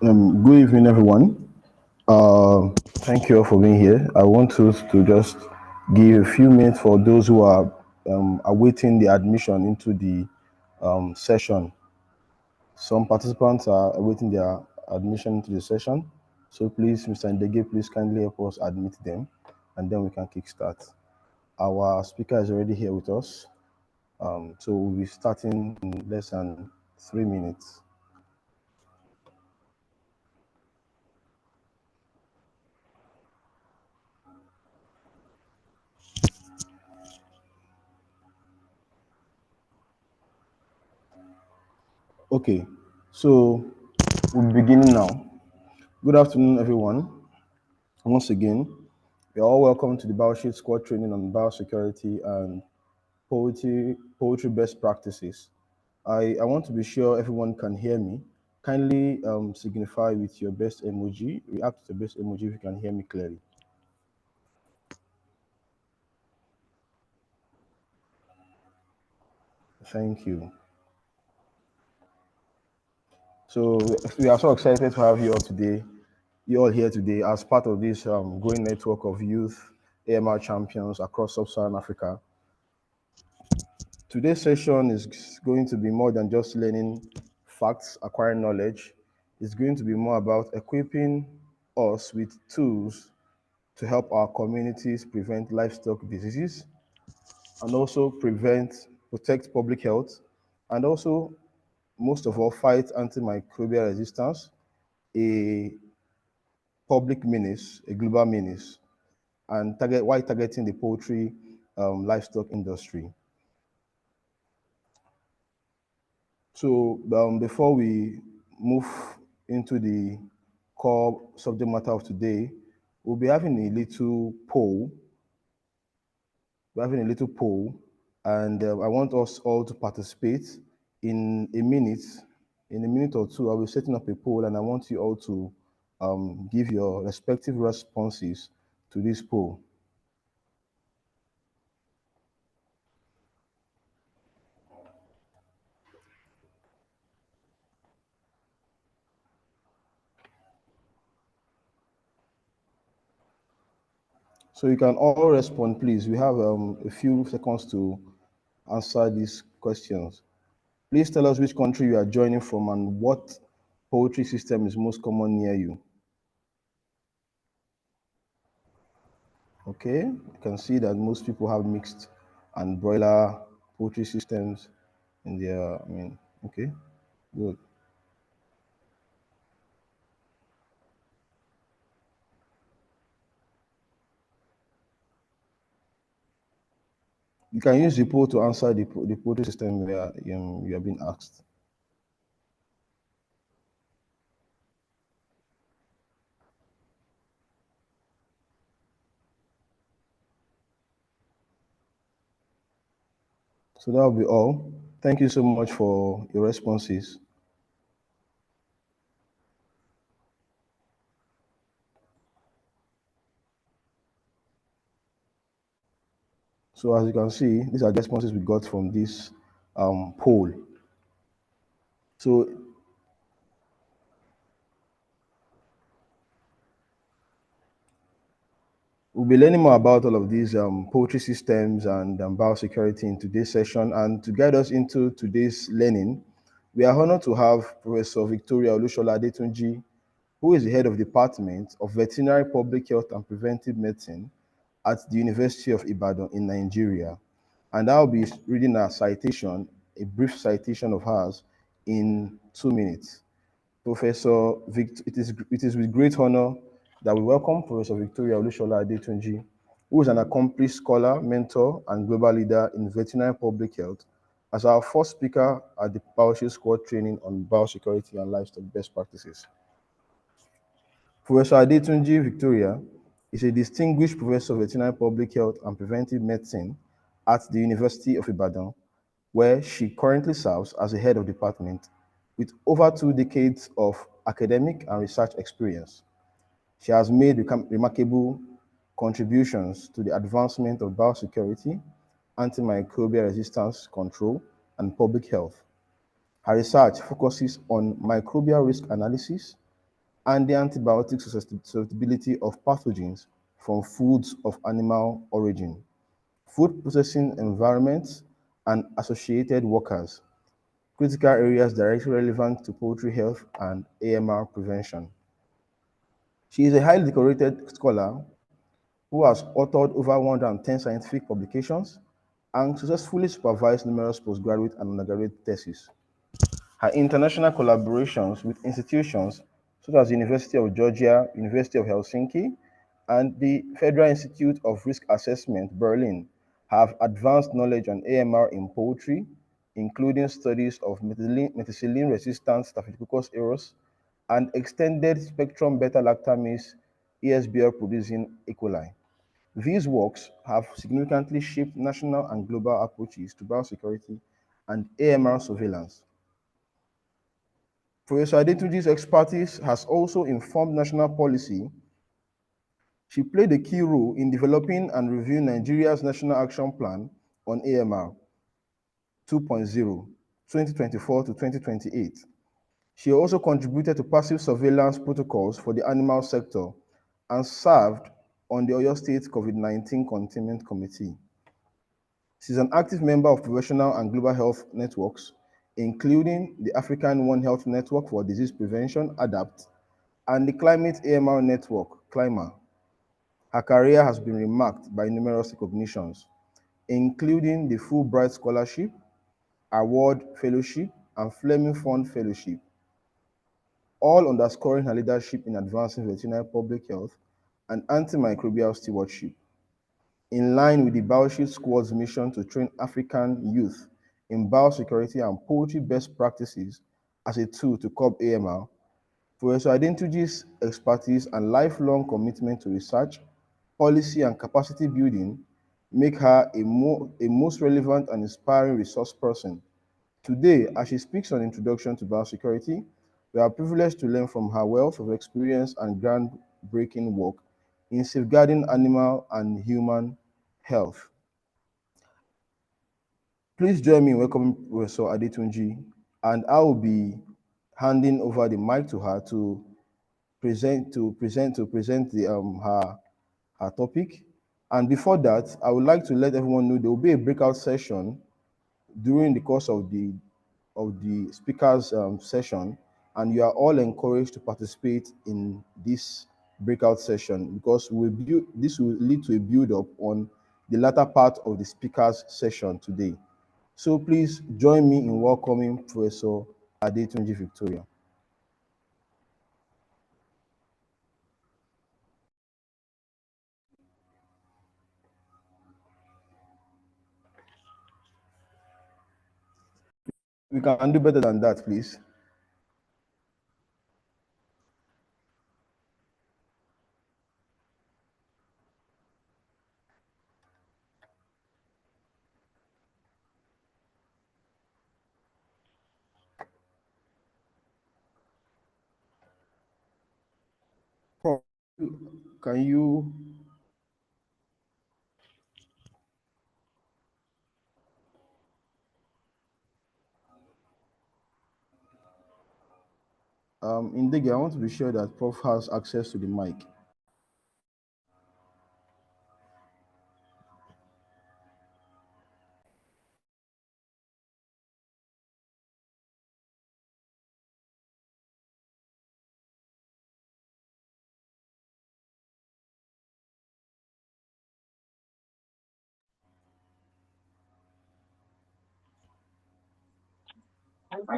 Good evening, everyone. Thank you all for being here. I want to just give a few minutes for those who are awaiting the admission into the session. Some participants are awaiting their admission into the session. So please, Mr. Ndege, please kindly help us admit them, and then we can kickstart. Our speaker is already here with us. So we'll be starting in less than 3 minutes. Okay, so we'll be beginning now. Good afternoon, everyone. Once again, you're all welcome to the Bioshield Squad training on biosecurity and poultry best practices. I want to be sure everyone can hear me. Kindly signify with your best emoji, react to the best emoji if you can hear me clearly. Thank you. So we are so excited to have you all today, you all here today as part of this growing network of youth AMR champions across sub-Saharan Africa. Today's session is going to be more than just learning facts, acquiring knowledge. It's going to be more about equipping us with tools to help our communities prevent livestock diseases and also protect public health, and also, most of all, fight antimicrobial resistance, a public menace, a global menace, and why targeting the poultry livestock industry. So before we move into the core subject matter of today, we'll be having a little poll. We're having a little poll, and I want us all to participate in a minute. In a minute or two, I'll be setting up a poll, and I want you all to give your respective responses to this poll. So you can all respond, please. We have a few seconds to answer these questions. Please tell us which country you are joining from and what poultry system is most common near you. Okay, you can see that most people have mixed and broiler poultry systems in their, okay, good. You can use the poll to answer the poultry system where you have been asked. So that will be all. Thank you so much for your responses. So as you can see, these are the responses we got from this poll. So we'll be learning more about all of these poultry systems and biosecurity in today's session. And to guide us into today's learning, we are honored to have Professor Victoria Adetunji, who is the head of the Department of Veterinary Public Health and Preventive Medicine at the University of Ibadan in Nigeria. And I'll be reading a citation, a brief citation of hers in 2 minutes. Professor it is with great honor that we welcome Professor Victoria Adetunji, who is an accomplished scholar, mentor, and global leader in veterinary public health, as our first speaker at the Bioshield Squad training on biosecurity and livestock best practices. Professor Adetunji Victoria is a distinguished professor of veterinary public health and preventive medicine at the University of Ibadan, where she currently serves as the head of department with over 2 decades of academic and research experience. She has made remarkable contributions to the advancement of biosecurity, antimicrobial resistance control, and public health. Her research focuses on microbial risk analysis and the antibiotic susceptibility of pathogens from foods of animal origin, food processing environments, and associated workers, critical areas directly relevant to poultry health and AMR prevention. She is a highly decorated scholar who has authored over 110 scientific publications and successfully supervised numerous postgraduate and undergraduate theses. Her international collaborations with institutions such as the University of Georgia, University of Helsinki, and the Federal Institute of Risk Assessment, Berlin, have advanced knowledge on AMR in poultry, including studies of methicillin-resistant Staphylococcus aureus and extended spectrum beta-lactamase ESBL-producing E. coli. These works have significantly shaped national and global approaches to biosecurity and AMR surveillance. Professor Adetunji's expertise has also informed national policy. She played a key role in developing and reviewing Nigeria's National Action Plan on AMR 2.0, 2024 to 2028. She also contributed to passive surveillance protocols for the animal sector and served on the Oyo State COVID-19 Containment Committee. She's an active member of professional and global health networks, including the African One Health Network for Disease Prevention, ADAPT, and the Climate AMR Network, CLIMA. Her career has been remarked by numerous recognitions, including the Fulbright Scholarship, Award Fellowship, and Fleming Fund Fellowship, all underscoring her leadership in advancing veterinary public health and antimicrobial stewardship. In line with the Bioshield Squad's mission to train African youth in biosecurity and poultry best practices as a tool to curb AMR, Professor Adetunji's expertise and lifelong commitment to research, policy, and capacity building make her a most relevant and inspiring resource person. Today, as she speaks on Introduction to Biosecurity, we are privileged to learn from her wealth of experience and groundbreaking work in safeguarding animal and human health. Please join me in welcoming Professor Adetunji, and I will be handing over the mic to her to present her topic. And before that, I would like to let everyone know there will be a breakout session during the course of the speakers session, and you are all encouraged to participate in this breakout session because this will lead to a build up on the latter part of the speakers session today. So please join me in welcoming Professor Adetunji Victoria. We can do better than that, please. Can you? Indege, I want to be sure that Prof has access to the mic.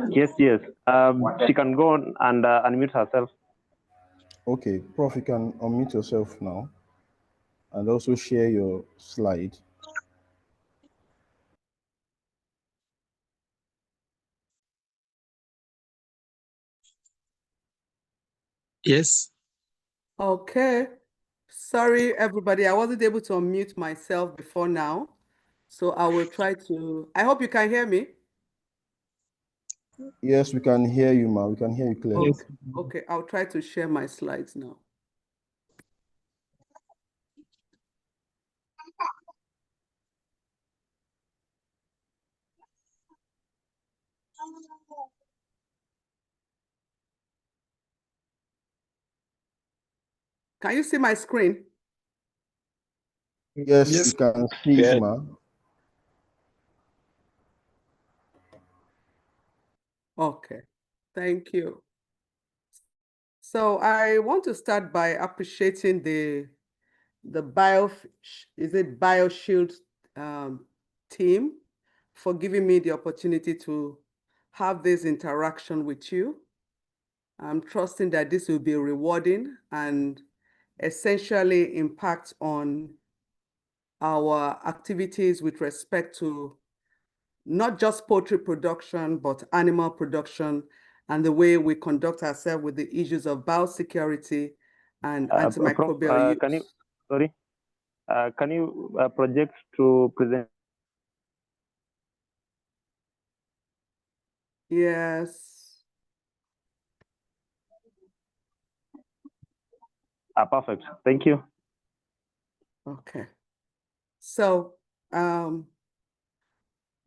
Yes. She can go on and unmute herself. Okay, Prof, you can unmute yourself now and also share your slide. Yes. Okay. Sorry, everybody. I wasn't able to unmute myself before now. So I will try to. I hope you can hear me. Yes, we can hear you, ma. We can hear you clearly. Yes. Okay, I'll try to share my slides now. Can you see my screen? Yes, we can see it, ma. Okay, thank you. So I want to start by appreciating the Bioshield team for giving me the opportunity to have this interaction with you. I'm trusting that this will be rewarding and essentially impact on our activities with respect to not just poultry production, but animal production and the way we conduct ourselves with the issues of biosecurity and antimicrobial use. Can you project to present? Yes. Perfect. Thank you. Okay. So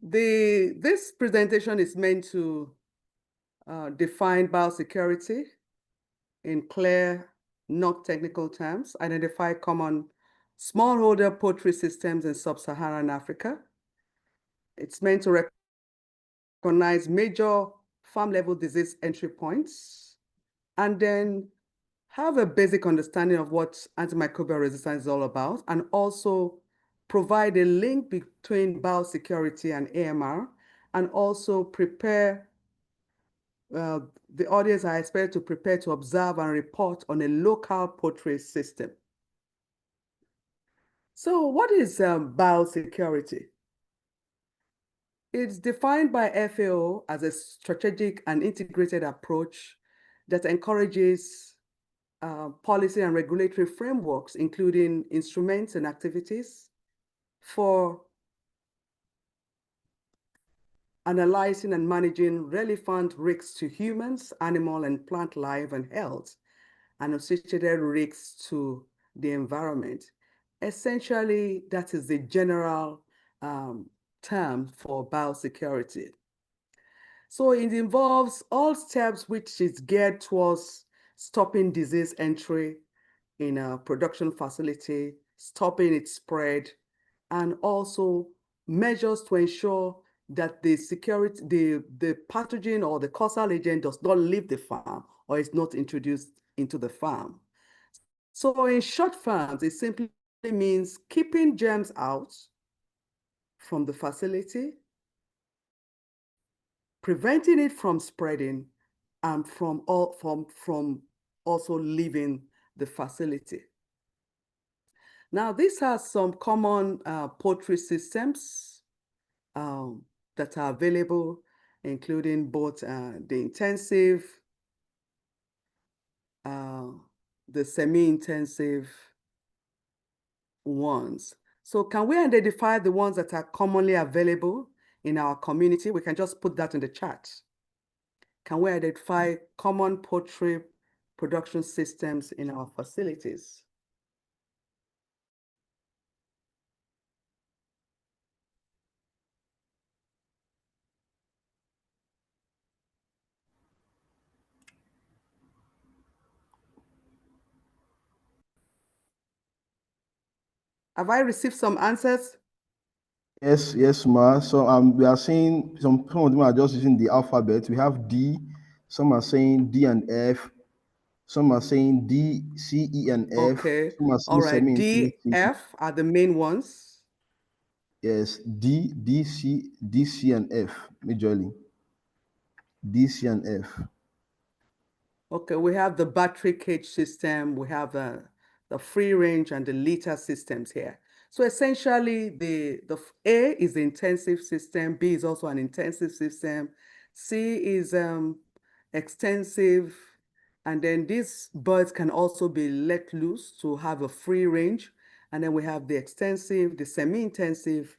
This presentation is meant to define biosecurity in clear, not technical terms, identify common smallholder poultry systems in sub-Saharan Africa. It's meant to recognize major farm-level disease entry points, and then have a basic understanding of what antimicrobial resistance is all about, and also provide a link between biosecurity and AMR, and also prepare the audience are expected to prepare to observe and report on a local poultry system. So what is biosecurity? It's defined by FAO as a strategic and integrated approach that encourages policy and regulatory frameworks, including instruments and activities for analyzing and managing relevant risks to humans, animal, and plant life and health, and associated risks to the environment. Essentially, that is the general term for biosecurity. So it involves all steps which is geared towards stopping disease entry in a production facility, stopping its spread, and also measures to ensure that the pathogen or the causal agent does not leave the farm or is not introduced into the farm. So in short terms, it simply means keeping germs out from the facility, preventing it from spreading, and from also leaving the facility. Now, these are some common poultry systems that are available, including both the intensive, the semi-intensive ones. So can we identify the ones that are commonly available in our community? We can just put that in the chat. Can we identify common poultry production systems in our facilities? Have I received some answers? Yes, ma. So we are saying some of them are just using the alphabet. We have D. Some are saying D and F. Some are saying D, C, E, and F. Okay. Some are All saying right. D, semi-intensive. F are the main ones. Yes, D, C, and F majorly. D, C, and F. Okay, we have the battery cage system, we have the free range and the litter systems here. So essentially, the A is the intensive system, B is also an intensive system, C is extensive, and then these birds can also be let loose to have a free range. And then we have the extensive, the semi-intensive,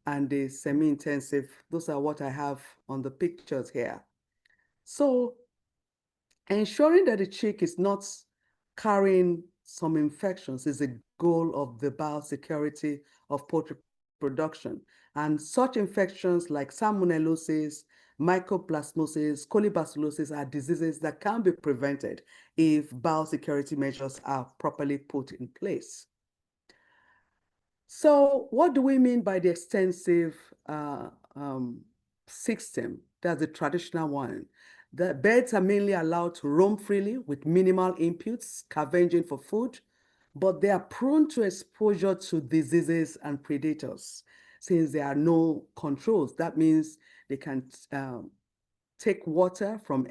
and the semi-intensive. Those are what I have on the pictures here. So ensuring that the chick is not carrying some infections is a goal of the biosecurity of poultry production. And such infections like salmonellosis, mycoplasmosis, colibacillosis are diseases that can be prevented if biosecurity measures are properly put in place. So what do we mean by the extensive system? That's the traditional one. The birds are mainly allowed to roam freely with minimal inputs, scavenging for food, but they are prone to exposure to diseases and predators since there are no controls. That means they can take water from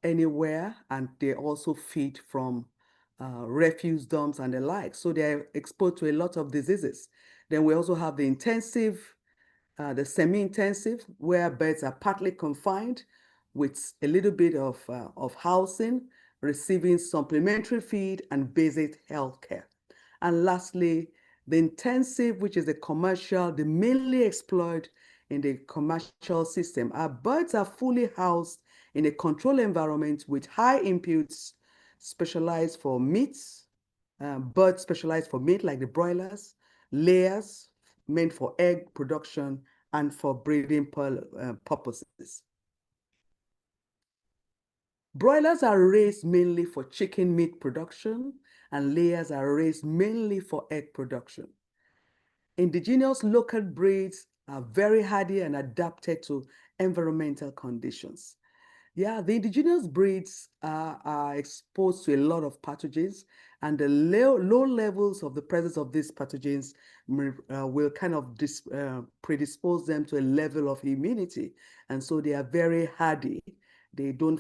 anywhere, and they also feed from refuse dumps and the like. So they're exposed to a lot of diseases. Then we also have the intensive, the semi-intensive, where birds are partly confined with a little bit of housing, receiving supplementary feed and basic health care. And lastly, the intensive, which is the commercial, the mainly explored in the commercial system. Our birds are fully housed in a controlled environment with high inputs, specialized for meats, birds specialized for meat like the broilers, layers meant for egg production, and for breeding purposes. Broilers are raised mainly for chicken meat production, and layers are raised mainly for egg production. Indigenous local breeds are very hardy and adapted to environmental conditions. Yeah, the indigenous breeds are exposed to a lot of pathogens, and the low levels of the presence of these pathogens will kind of predispose them to a level of immunity. And so they are very hardy. They don't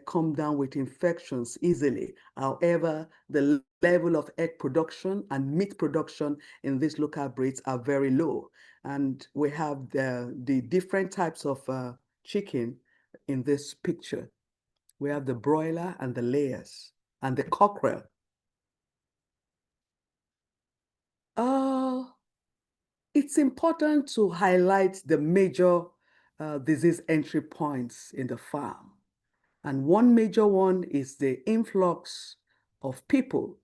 come down with infections easily. However, the level of egg production and meat production in these local breeds are very low. And we have the different types of chicken in this picture. We have the broiler and the layers and the cockerel. It's important to highlight the major disease entry points in the farm. And one major one is the influx of people,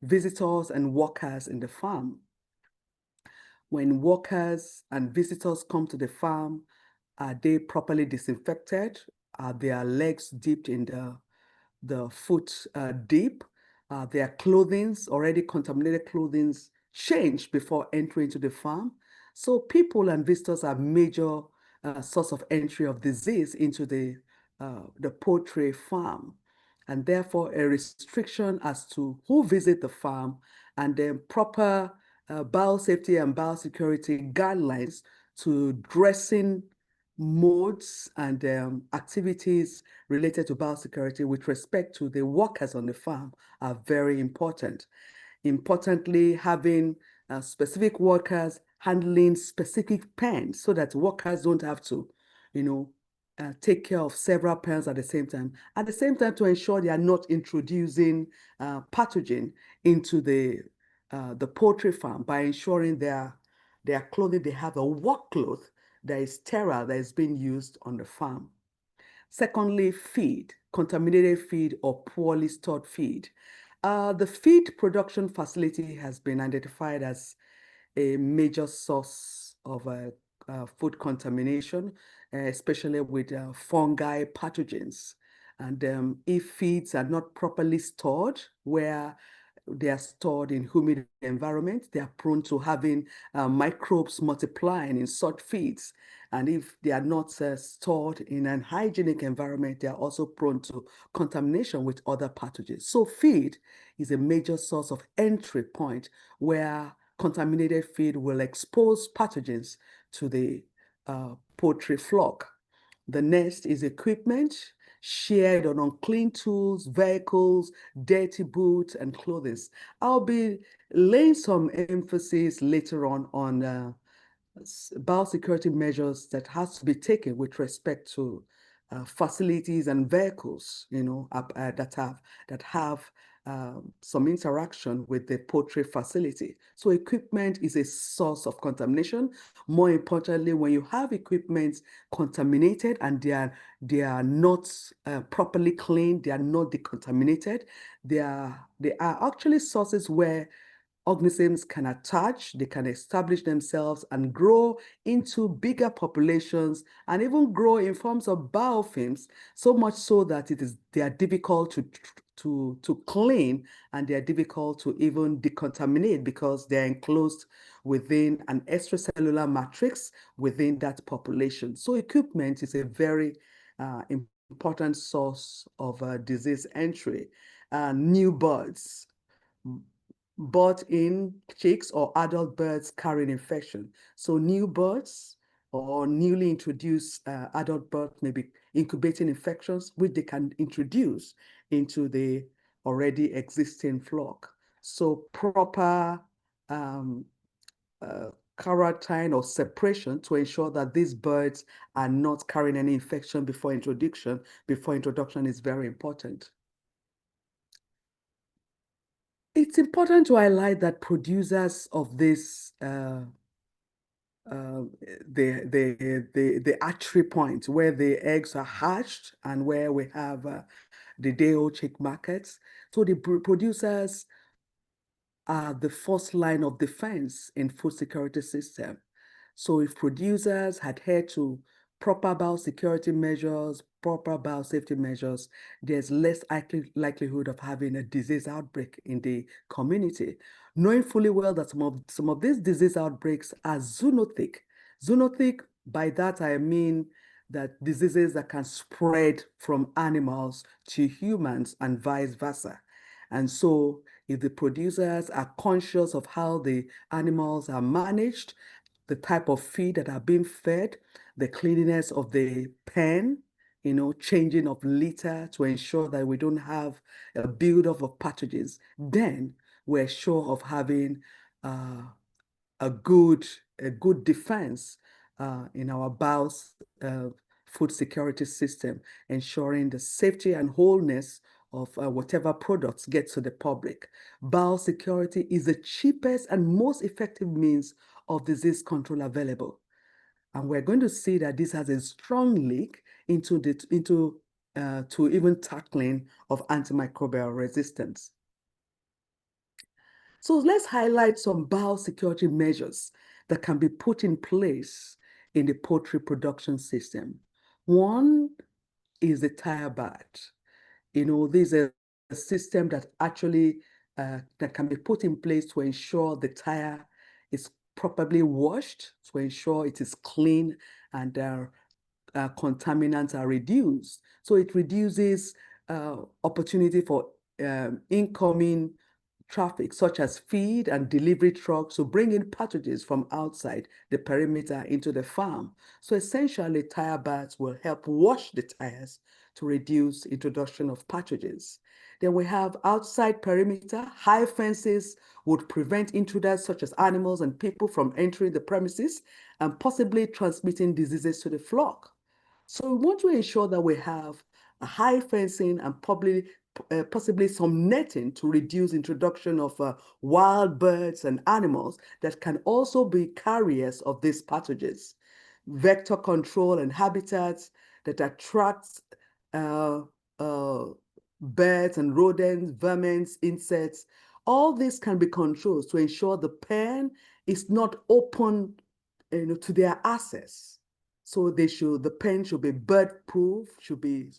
visitors and workers in the farm. When workers and visitors come to the farm, are they properly disinfected? Are their legs dipped in the foot dip? Are their clothing, already contaminated clothing, changed before entering into the farm? So people and visitors are major source of entry of disease into the poultry farm. And therefore a restriction as to who visit the farm, and then proper biosafety and biosecurity guidelines to dressing modes and activities related to biosecurity with respect to the workers on the farm are very important. Importantly, having specific workers handling specific pens so that workers don't have to, take care of several pens at the same time. At the same time, to ensure they are not introducing pathogen into the poultry farm by ensuring their clothing, they have a work cloth that is sterile, that is being used on the farm. Secondly, feed, contaminated feed or poorly stored feed. The feed production facility has been identified as a major source of food contamination, especially with fungi pathogens. And if feeds are not properly stored, where they are stored in humid environments, they are prone to having microbes multiplying in such feeds. And if they are not stored in an hygienic environment, they are also prone to contamination with other pathogens. So feed is a major source of entry point where contaminated feed will expose pathogens to the poultry flock. The next is equipment shared on unclean tools, vehicles, dirty boots, and clothing. I'll be laying some emphasis later on biosecurity measures that has to be taken with respect to facilities and vehicles, that have some interaction with the poultry facility. So equipment is a source of contamination. More importantly, when you have equipment contaminated and they are not properly cleaned, they are not decontaminated, they are actually sources where organisms can attach, they can establish themselves and grow into bigger populations and even grow in forms of biofilms, so much so that they are difficult to clean, and they are difficult to even decontaminate because they're enclosed within an extracellular matrix within that population. So equipment is a very important source of disease entry. New birds, brought in chicks or adult birds carrying infection. So new birds or newly introduced adult birds may be incubating infections, which they can introduce into the already existing flock. So proper quarantine or separation to ensure that these birds are not carrying any infection before introduction is very important. It's important to highlight that producers of this the hatchery point where the eggs are hatched and where we have the day-old chick markets. So the producers are the first line of defense in food security system. So if producers adhere to proper biosecurity measures, proper biosafety measures, there's less likelihood of having a disease outbreak in the community. Knowing fully well that some of these disease outbreaks are zoonotic. Zoonotic, by that I mean that diseases that can spread from animals to humans and vice versa. And so if the producers are conscious of how the animals are managed, the type of feed that are being fed, the cleanliness of the pen, changing of litter to ensure that we don't have a buildup of pathogens, then we're sure of having a good defense in our food security system, ensuring the safety and wholeness of whatever products get to the public. Biosecurity is the cheapest and most effective means of disease control available. And we're going to see that this has a strong link into to even tackling of antimicrobial resistance. So let's highlight some biosecurity measures that can be put in place in the poultry production system. One is the tire bath. This is a system that actually that can be put in place to ensure the tire is properly washed, to ensure it is clean and contaminants are reduced. So it reduces opportunity for incoming traffic, such as feed and delivery trucks, to bring in pathogens from outside the perimeter into the farm. So essentially, tire baths will help wash the tires to reduce introduction of pathogens. Then we have outside perimeter. High fences would prevent intruders such as animals and people from entering the premises and possibly transmitting diseases to the flock. So we want to ensure that we have a high fencing and possibly some netting to reduce introduction of wild birds and animals that can also be carriers of these pathogens. Vector control and habitats that attract birds and rodents, vermin, insects. All this can be controlled to ensure the pen is not open to their access. So the pen should be bird-proof, should be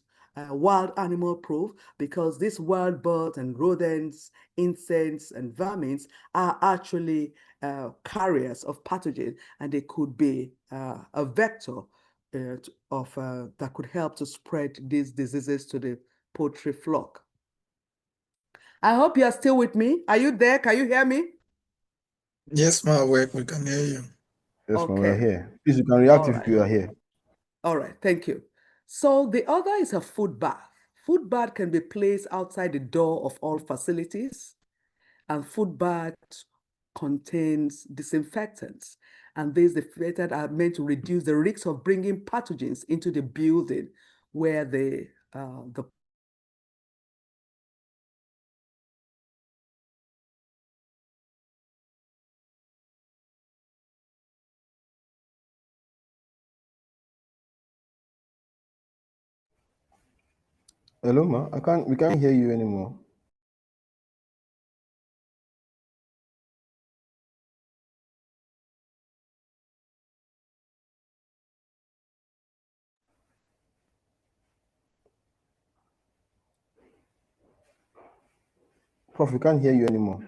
wild animal proof, because these wild birds and rodents, insects, and vermin are actually carriers of pathogen, and they could be a vector that could help to spread these diseases to the poultry flock. I hope you are still with me. Are you there? Can you hear me? Yes, my work, we can hear you. Yes, Okay. ma'am, we're here. Please, you can react All if right. you are here. All right, thank you. So the other is a food bath. Food bath can be placed outside the door of all facilities, and food bath contains disinfectants. And these disinfectants are meant to reduce the risk of bringing pathogens into the building where the Hello, ma. We can't hear you anymore. Prof, we can't hear you anymore.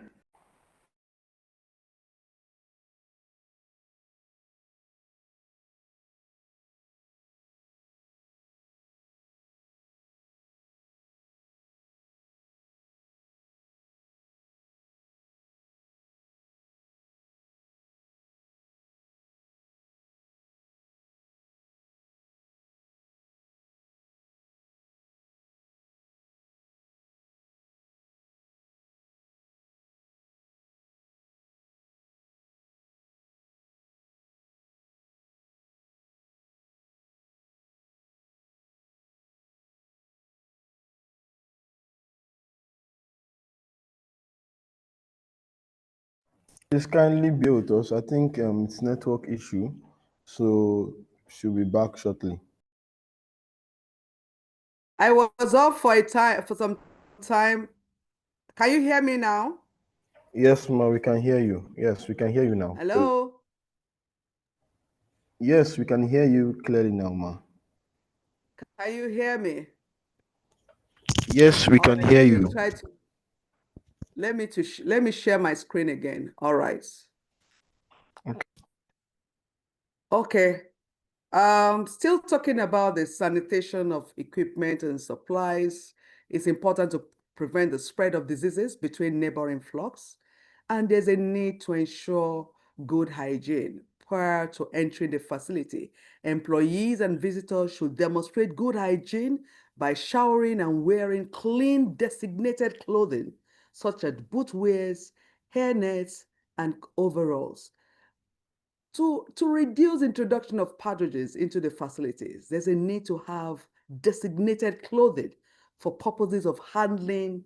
Please kindly bear with us. I think it's network issue, so she'll be back shortly. I was off for some time. Can you hear me now? Yes, ma, we can hear you. Yes, we can hear you now. Hello? Yes, we can hear you clearly now, ma. Can you hear me? Yes, we All can right, hear let me you. try to let me share my screen again. All right. Okay. Okay. Still talking about the sanitation of equipment and supplies. It's important to prevent the spread of diseases between neighboring flocks, and there's a need to ensure good hygiene prior to entering the facility. Employees and visitors should demonstrate good hygiene by showering and wearing clean, designated clothing, such as boot wears, hairnets, and overalls. To reduce introduction of pathogens into the facilities, there's a need to have designated clothing for purposes of handling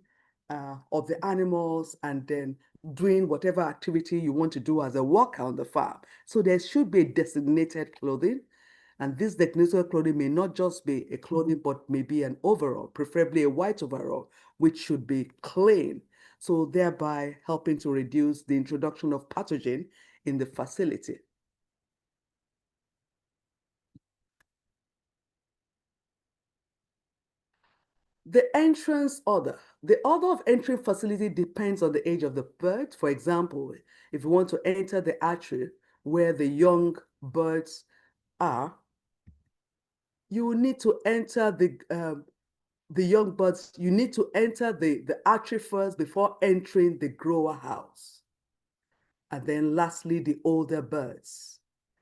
of the animals and then doing whatever activity you want to do as a worker on the farm. So there should be designated clothing. And this designated clothing may not just be a clothing, but maybe an overall, preferably a white overall, which should be clean. So thereby helping to reduce the introduction of pathogen in the facility. The entrance order. The order of entering facility depends on the age of the bird. For example, if you want to enter the archery where the young birds are, you will need to enter the young birds. You need to enter the archery first before entering the grower house. And then lastly, the older birds,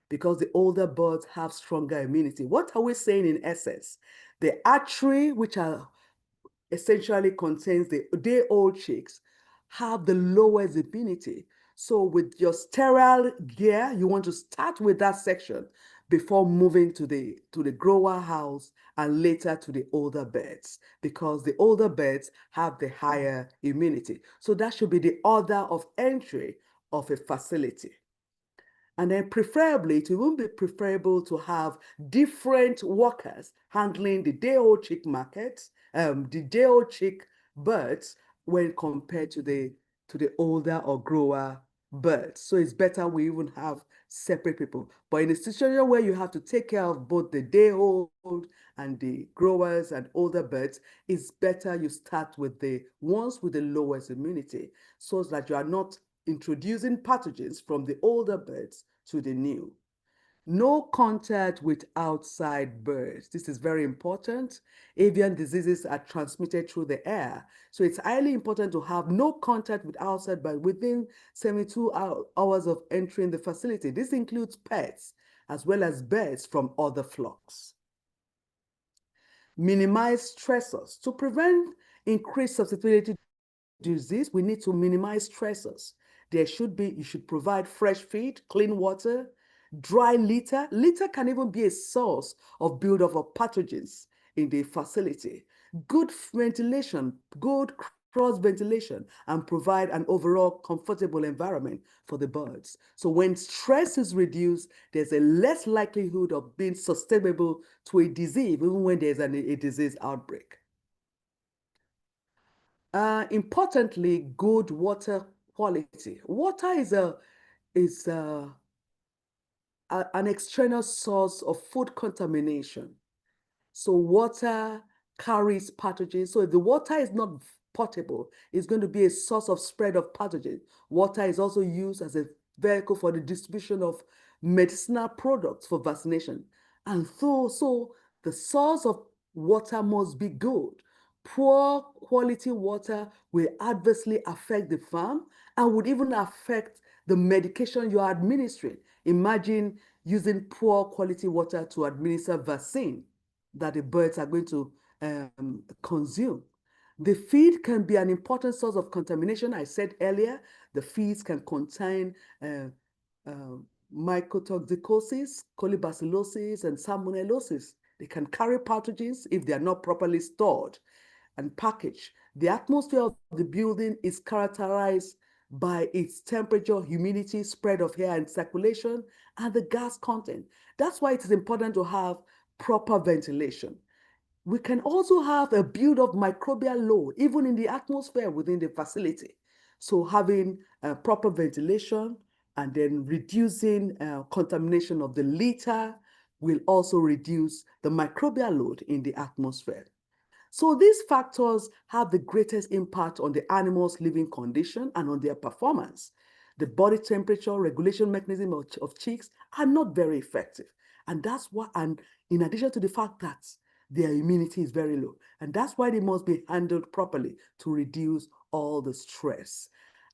because the older birds have stronger immunity. What are we saying in essence? The archery, which are essentially contains the day-old chicks, have the lowest immunity. So with your sterile gear, you want to start with that section before moving to the grower house and later to the older birds, because the older birds have the higher immunity. So that should be the order of entry of a facility. And then preferably, it won't be preferable to have different workers handling the day-old chick market, the day-old chick birds when compared to the older or grower birds. So it's better we even have separate people. But in a situation where you have to take care of both the day-old and the growers and older birds, it's better you start with the ones with the lowest immunity so that you are not introducing pathogens from the older birds to the new. No contact with outside birds. This is very important. Avian diseases are transmitted through the air. So it's highly important to have no contact with outside birds within 72 hours of entering the facility. This includes pets as well as birds from other flocks. Minimize stressors. To prevent increased susceptibility disease, we need to minimize stressors. You should provide fresh feed, clean water, dry litter. Litter can even be a source of buildup of pathogens in the facility. Good ventilation, good cross ventilation, and provide an overall comfortable environment for the birds. So when stress is reduced, there's a less likelihood of being susceptible to a disease, even when there's a disease outbreak. Importantly, good water quality. Water is an external source of food contamination. So water carries pathogens. So if the water is not potable, it's going to be a source of spread of pathogens. Water is also used as a vehicle for the distribution of medicinal products for vaccination. And so the source of water must be good. Poor quality water will adversely affect the farm and would even affect the medication you are administering. Imagine using poor quality water to administer vaccine that the birds are going to consume. The feed can be an important source of contamination. I said earlier, the feeds can contain mycotoxicosis, colibacillosis, and salmonellosis. They can carry pathogens if they are not properly stored and packaged. The atmosphere of the building is characterized by its temperature, humidity, spread of air and circulation, and the gas content. That's why it is important to have proper ventilation. We can also have a build of microbial load, even in the atmosphere within the facility. So having proper ventilation, And then reducing contamination of the litter will also reduce the microbial load in the atmosphere. So these factors have the greatest impact on the animal's living condition and on their performance. The body temperature regulation mechanism of chicks are not very effective. And that's why, and in addition to the fact that their immunity is very low, and that's why they must be handled properly to reduce all the stress.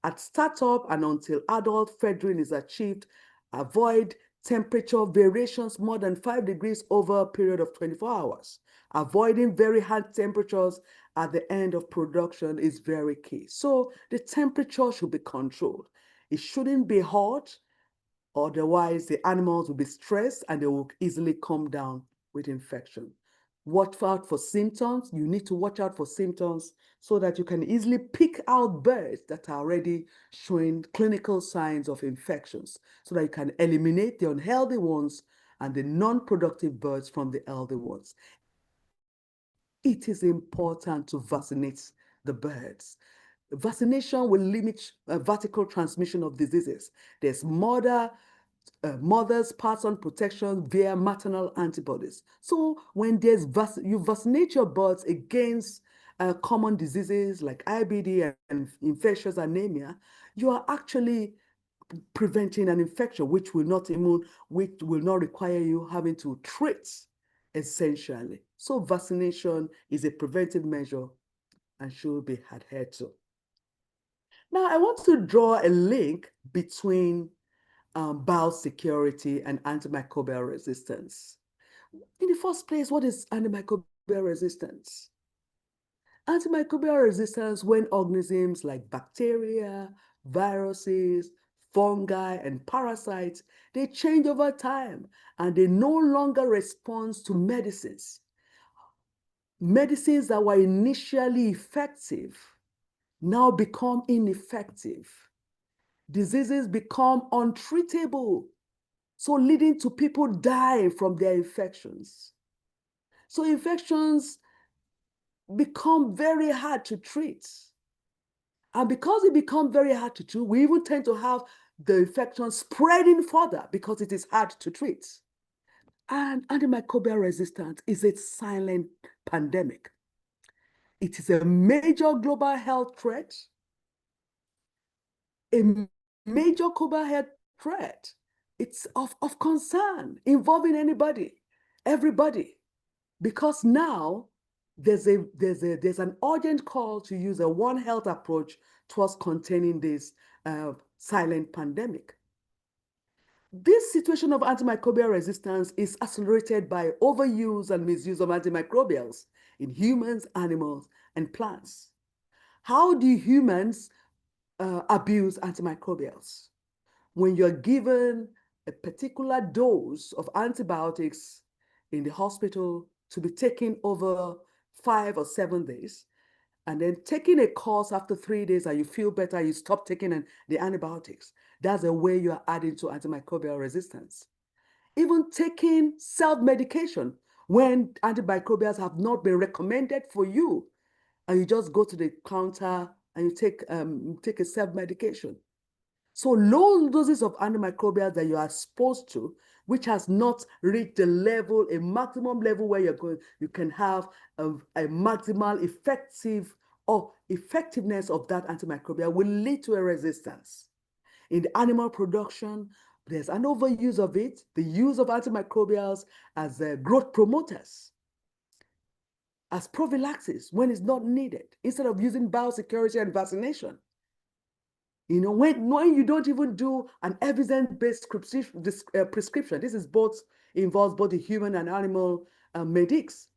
At startup and until adult feathering is achieved, avoid temperature variations more than 5 degrees over a period of 24 hours. Avoiding very high temperatures at the end of production is very key. So the temperature should be controlled. It shouldn't be hot, otherwise the animals will be stressed and they will easily come down with infection. Watch out for symptoms. You need to watch out for symptoms so that you can easily pick out birds that are already showing clinical signs of infections so that you can eliminate the unhealthy ones and the non-productive birds from the healthy ones. It is important to vaccinate the birds. Vaccination will limit vertical transmission of diseases. There's mother's pattern protection via maternal antibodies. So when you vaccinate your birds against common diseases like IBD and infectious anemia, you are actually preventing an infection which will not require you having to treat essentially. So vaccination is a preventive measure and should be adhered to. Now, I want to draw a link between biosecurity and antimicrobial resistance. In the first place, what is antimicrobial resistance? Antimicrobial resistance when organisms like bacteria, viruses, fungi, and parasites, they change over time and they no longer respond to medicines. Medicines that were initially effective now become ineffective. Diseases become untreatable, so leading to people dying from their infections. So infections become very hard to treat. And because it becomes very hard to treat, we even tend to have the infection spreading further because it is hard to treat. And antimicrobial resistance is a silent pandemic. It is a major global health threat, a major global health threat. It's of concern involving everybody, because now there's an urgent call to use a One Health approach towards containing this silent pandemic. This situation of antimicrobial resistance is accelerated by overuse and misuse of antimicrobials in humans, animals, and plants. How do humans abuse antimicrobials? When you're given a particular dose of antibiotics in the hospital to be taken over 5 or 7 days, and then taking a course after 3 days and you feel better, you stop taking the antibiotics. That's a way you are adding to antimicrobial resistance. Even taking self-medication when antimicrobials have not been recommended for you, and you just go to the counter and you take a self-medication. So low doses of antimicrobials that you are exposed to, which has not reached the level, a maximum level where you can have a maximal effectiveness of that antimicrobial, will lead to a resistance. In the animal production, there's an overuse of it, the use of antimicrobials as growth promoters, as prophylaxis when it's not needed, instead of using biosecurity and vaccination. You know, when you don't even do an evidence-based prescription, this is involves both the human and animal medics.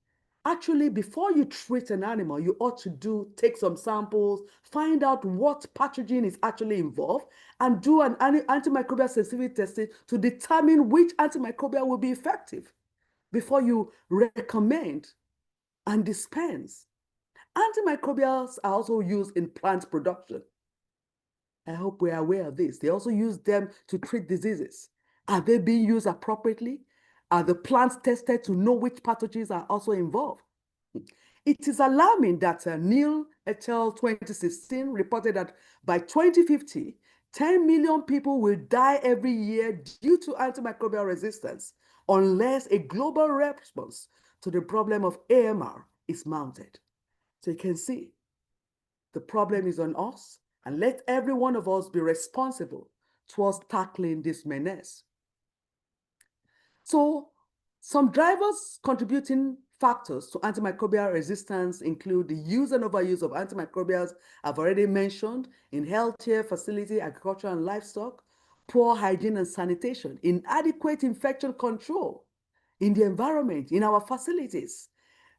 Actually, before you treat an animal, you ought to take some samples, find out what pathogen is actually involved, and do an antimicrobial sensitivity testing to determine which antimicrobial will be effective before you recommend and dispense. Antimicrobials are also used in plant production. I hope we're aware of this. They also use them to treat diseases. Are they being used appropriately? Are the plants tested to know which pathogens are also involved? It is alarming that Neil et al. 2016 reported that by 2050, 10 million people will die every year due to antimicrobial resistance unless a global response to the problem of AMR is mounted. So you can see the problem is on us, and let every one of us be responsible towards tackling this menace. So some drivers contributing factors to antimicrobial resistance include the use and overuse of antimicrobials I've already mentioned in healthcare, facility, agriculture, and livestock, poor hygiene and sanitation, inadequate infection control in the environment, in our facilities,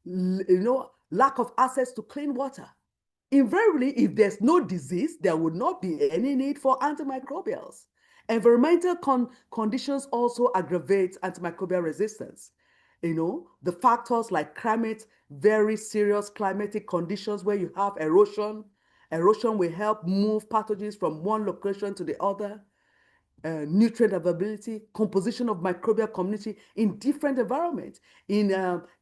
lack of access to clean water. Invariably, if there's no disease, there would not be any need for antimicrobials. Environmental conditions also aggravate antimicrobial resistance. The factors like climate, very serious climatic conditions where you have erosion. Erosion will help move pathogens from one location to the other. Nutrient availability, composition of microbial community in different environments. In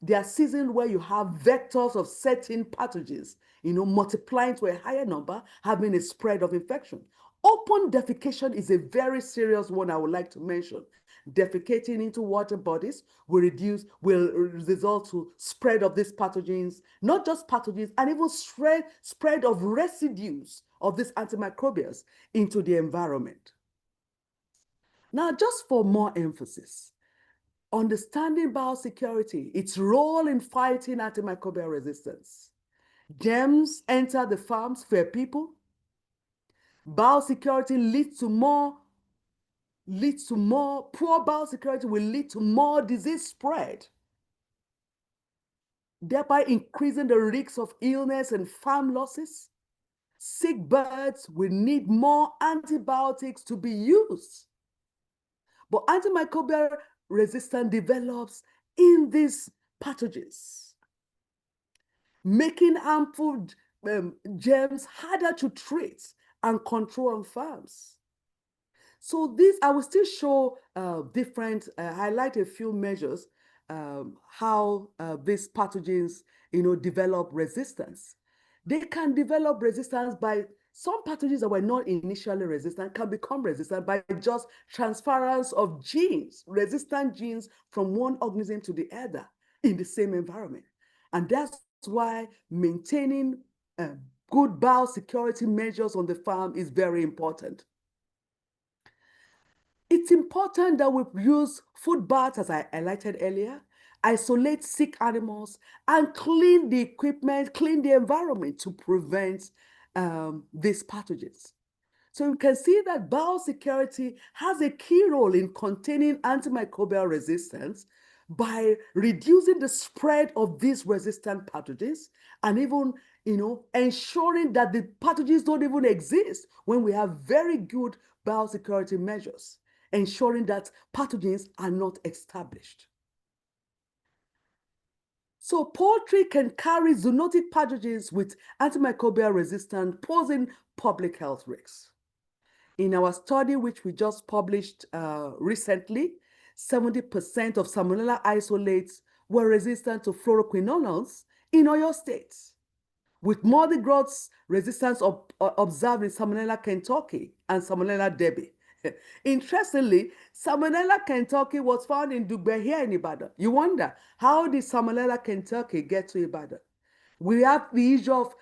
there are seasons where you have vectors of certain pathogens, multiplying to a higher number, having a spread of infection. Open defecation is a very serious one I would like to mention. Defecating into water bodies will result to spread of these pathogens, not just pathogens, and even spread of residues of these antimicrobials into the environment. Now, just for more emphasis, understanding biosecurity, its role in fighting antimicrobial resistance. Germs enter the farms for people. Biosecurity leads to more, poor biosecurity will lead to more disease spread, thereby increasing the risks of illness and farm losses. Sick birds will need more antibiotics to be used. But antimicrobial resistance develops in these pathogens, making harmful germs harder to treat and control on farms. So I will still show highlight a few measures, how these pathogens, develop resistance. They can develop resistance by some pathogens that were not initially resistant can become resistant by just transference of genes, resistant genes from one organism to the other in the same environment. And that's why maintaining good biosecurity measures on the farm is very important. It's important that we use food baths, as I highlighted earlier, isolate sick animals, and clean the equipment, clean the environment to prevent these pathogens. So you can see that biosecurity has a key role in containing antimicrobial resistance by reducing the spread of these resistant pathogens and even ensuring that the pathogens don't even exist when we have very good biosecurity measures, ensuring that pathogens are not established. So poultry can carry zoonotic pathogens with antimicrobial resistance, posing public health risks. In our study, which we just published recently, 70% of Salmonella isolates were resistant to fluoroquinolones in Oyo State, with multigrowth resistance observed in Salmonella Kentucky and Salmonella Debbie. Interestingly, Salmonella Kentucky was found in Dugbe here in Ibadan. You wonder, how did Salmonella Kentucky get to Ibadan? We have the issue of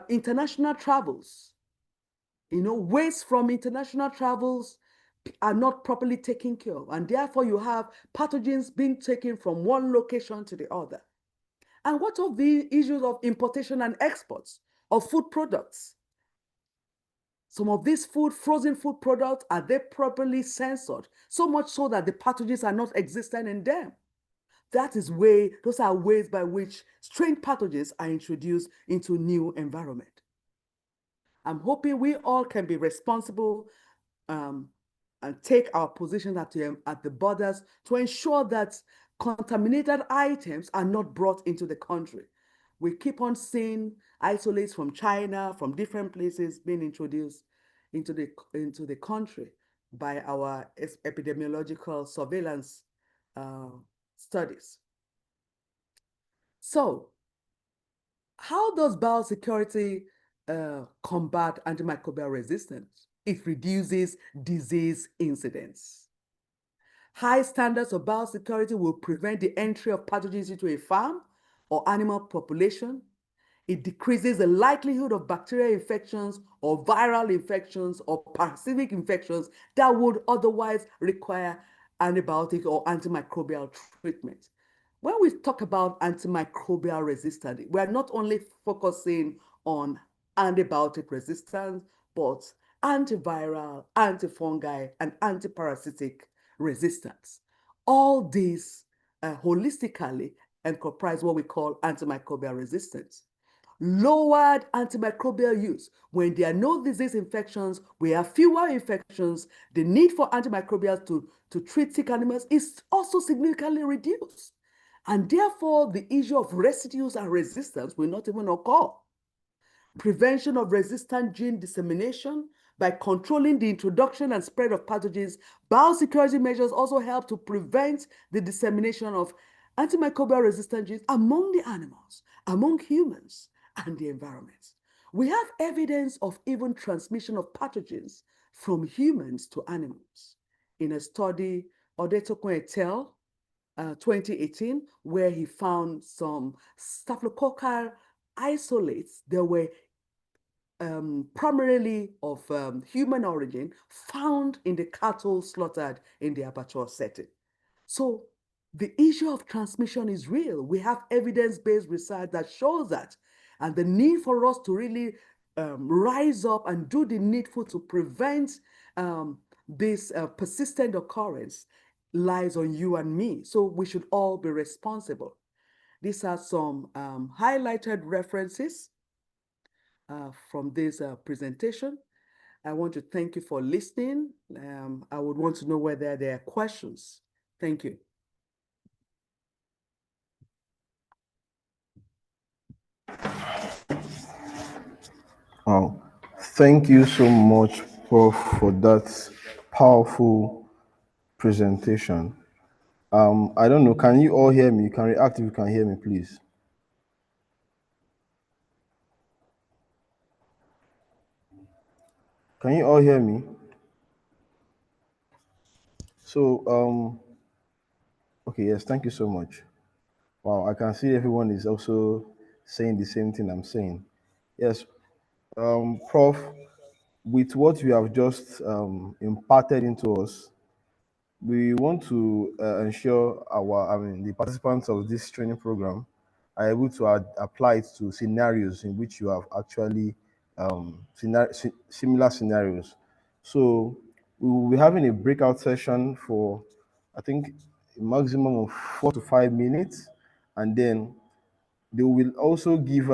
international travels. Waste from international travels are not properly taken care of, and therefore you have pathogens being taken from one location to the other. And what of the issues of importation and exports of food products? Some of these frozen food products, are they properly censored? So much so that the pathogens are not existent in them. Those are ways by which strange pathogens are introduced into new environment. I'm hoping we all can be responsible and take our position at the borders to ensure that contaminated items are not brought into the country. We keep on seeing isolates from China, from different places being introduced into the country by our epidemiological surveillance studies. So, how does biosecurity combat antimicrobial resistance? it reduces disease incidence. High standards of biosecurity will prevent the entry of pathogens into a farm or animal population. It decreases the likelihood of bacterial infections or viral infections or parasitic infections that would otherwise require antibiotic or antimicrobial treatment. When we talk about antimicrobial resistance, we are not only focusing on antibiotic resistance, but antiviral, antifungi, and antiparasitic resistance. All these holistically comprise what we call antimicrobial resistance. Lowered antimicrobial use. When there are no disease infections, we have fewer infections, the need for antimicrobials to treat sick animals is also significantly reduced. And therefore, the issue of residues and resistance will not even occur. Prevention of resistant gene dissemination. By controlling the introduction and spread of pathogens, biosecurity measures also help to prevent the dissemination of antimicrobial resistant genes among the animals, among humans, and the environment. We have evidence of even transmission of pathogens from humans to animals. In a study, Adetunji et al., 2018, where he found some staphylococcal isolates that were primarily of human origin found in the cattle slaughtered in the abattoir setting. So the issue of transmission is real. We have evidence-based research that shows that, and the need for us to really rise up and do the needful to prevent this persistent occurrence lies on you and me. So we should all be responsible. These are some highlighted references from this presentation. I want to thank you for listening. I would want to know whether there are questions. Thank you. Wow. Thank you so much, Prof, for that powerful presentation. I don't know, can you all hear me? You can react if you can hear me, please. Can you all hear me? So, okay, yes, thank you so much. Wow, I can see everyone is also saying the same thing I'm saying. Yes, Prof, with what you have just imparted into us, we want to ensure the participants of this training program are able to apply it to scenarios in which you have actually similar scenarios. So we will be having a breakout session for, I think, a maximum of 4 to 5 minutes, and then they will also give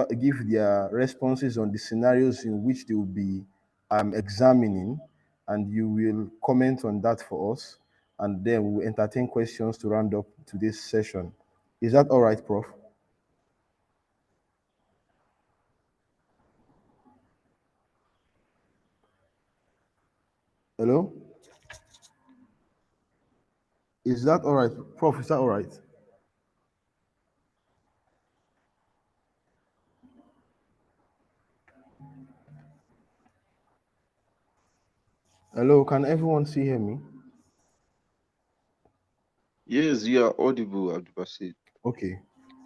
their responses on the scenarios in which they will be examining, and you will comment on that for us, and then we'll entertain questions to round up today's session. Is that all right, Prof? Hello? Is that all right? Prof, is that all right? Hello, can everyone hear me? Yes, you are audible, Abdulbasit. Okay.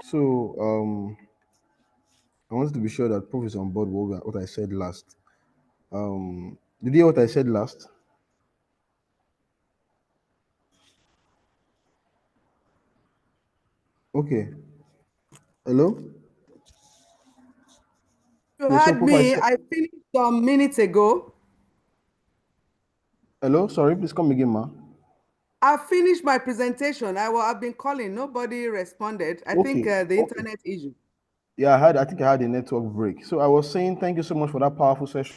So I wanted to be sure that Prof is on board with what I said last. Did you hear what I said last? Okay. Hello? You Yeah, so heard Prof, I me. said, I finished some minutes ago. hello, sorry, please come again, ma. I finished my presentation. I've been calling. Nobody responded. I think Okay, the okay. internet issue. Yeah, I think I had a network break. So I was saying thank you so much for that powerful session.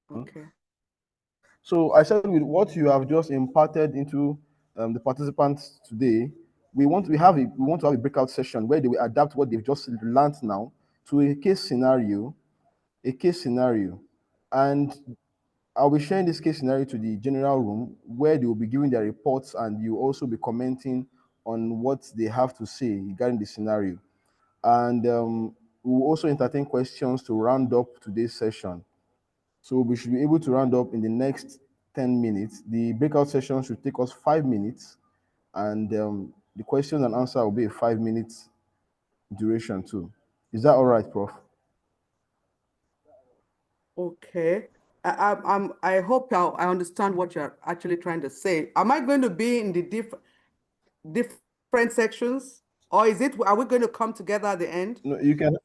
Okay. So I said with what you have just imparted into the participants today, we want to have a breakout session where they will adapt what they've just learned now to a case scenario. And I'll be sharing this case scenario to the general room where they will be giving their reports, and you also be commenting on what they have to say regarding the scenario. And we will also entertain questions to round up today's session. So we should be able to round up in the next 10 minutes. The breakout session should take us 5 minutes, and the question and answer will be a 5 minute duration too. Is that all right, Prof? Okay. I hope I understand what you're actually trying to say. Am I going to be in the different sections, or are we going to come together at the end? No, you can.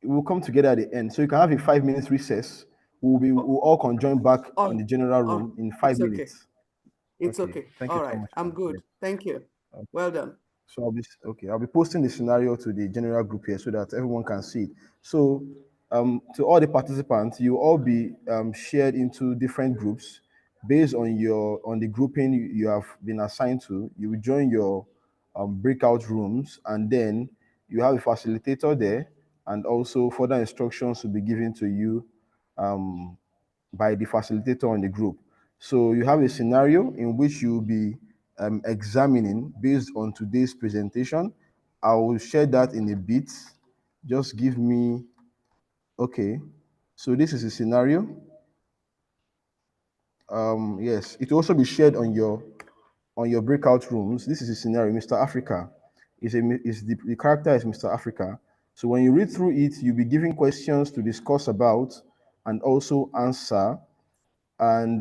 We'll come together at the end, so you can have a 5 minutes recess. We'll all conjoin back in the general room in five It's okay. minutes. It's Okay. okay. Thank you All so right. much, I'm ma'am. good. Yes. Thank you. Okay. Well done. So I'll be posting the scenario to the general group here so that everyone can see it. So to all the participants, you all be shared into different groups based on the grouping you have been assigned to. You will join your breakout rooms, and then you have a facilitator there, and also further instructions will be given to you um, by the facilitator on the group. So you have a scenario in which you'll be examining based on today's presentation. I will share that in a bit. Just give me, okay. So this is a scenario. Yes, it will also be shared on your breakout rooms. This is a scenario. Mr. Africa is the character is Mr. Africa. So when you read through it, you'll be given questions to discuss about and also answer, and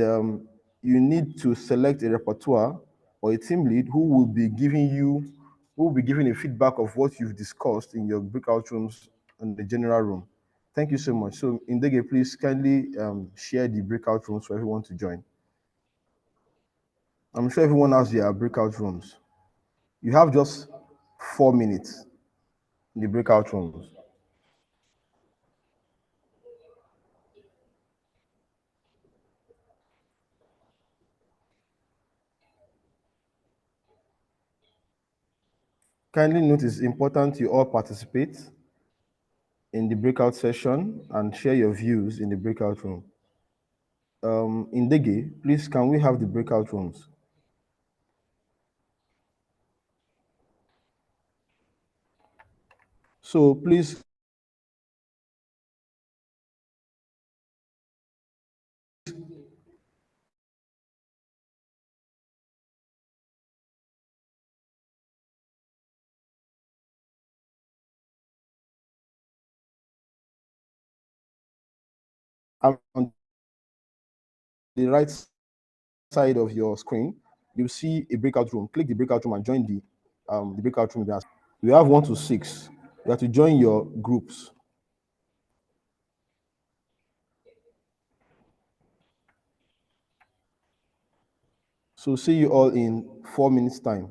you need to select a repertoire or a team lead who will be giving a feedback of what you've discussed in your breakout rooms and the general room. Thank you so much. So Indege, please kindly share the breakout rooms for everyone to join. I'm sure everyone has their breakout rooms. You have just 4 minutes in the breakout rooms. Kindly note it's important you all participate in the breakout session and share your views in the breakout room. Indege, please can we have the breakout rooms? So please, on the right side of your screen, you see a breakout room. Click the breakout room and join the breakout room. We have 1 to 6. You have to join your groups. So see you all in 4 minutes time.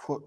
For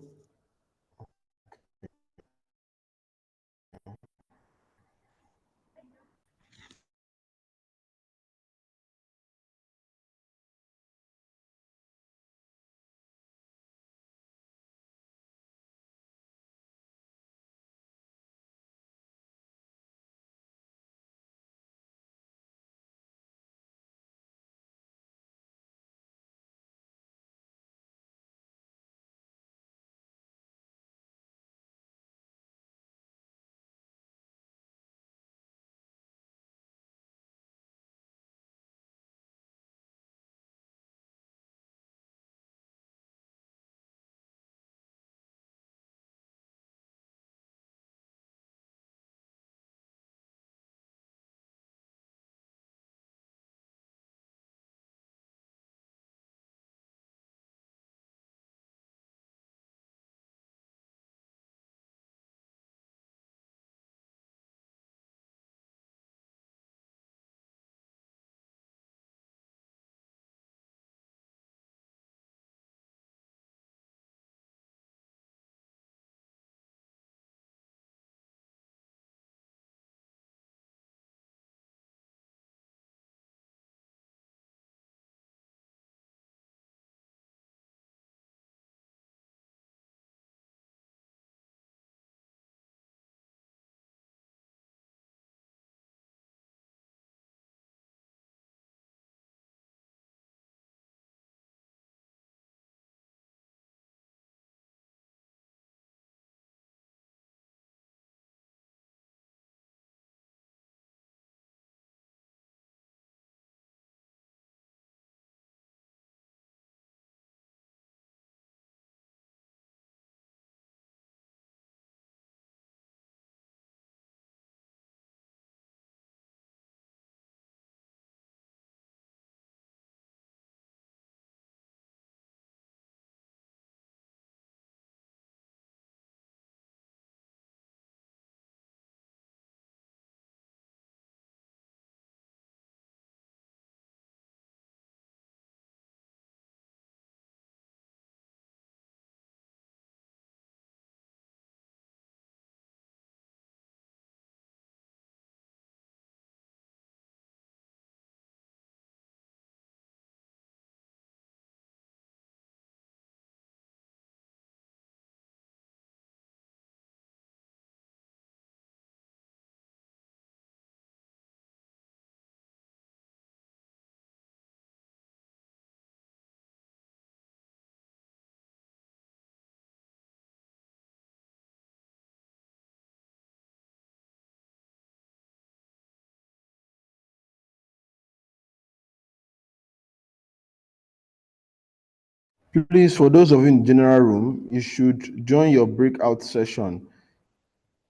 please, for those of you in the general room, you should join your breakout session.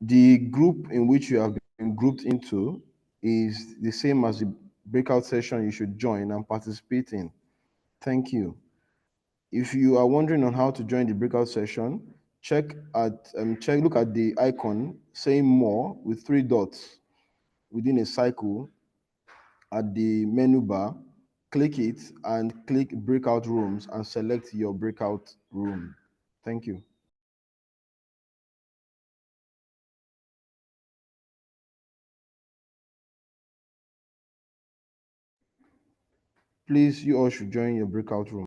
The group in which you have been grouped into is the same as the breakout session you should join and participate in. Thank you. If you are wondering on how to join the breakout session, look at the icon saying more with 3 dots within a cycle at the menu bar. Click it and click breakout rooms and select your breakout room. Thank you. Please, you all should join your breakout room.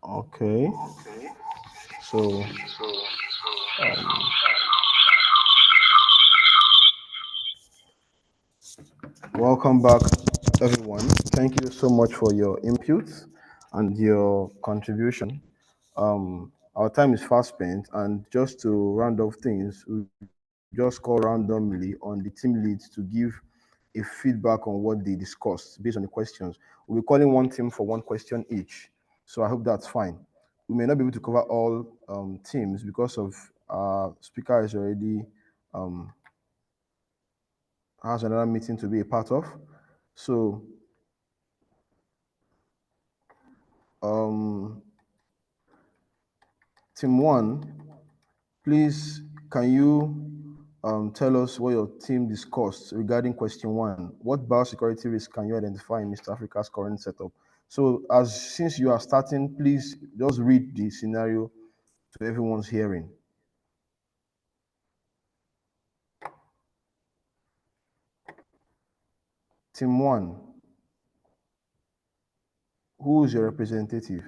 Okay. So, welcome back, everyone. Thank you so much for your input and your contribution. Our time is fast spent, and just to round off things, we just call randomly on the team leads to give a feedback on what they discussed based on the questions. We'll be calling one team for one question each. So I hope that's fine. We may not be able to cover all teams because of speaker is already has another meeting to be a part of. So team one, please can you tell us what your team discussed regarding question one? What biosecurity risk can you identify in Mr. Africa's current setup? So since you are starting, please just read the scenario to everyone's hearing. Team one, who is your representative?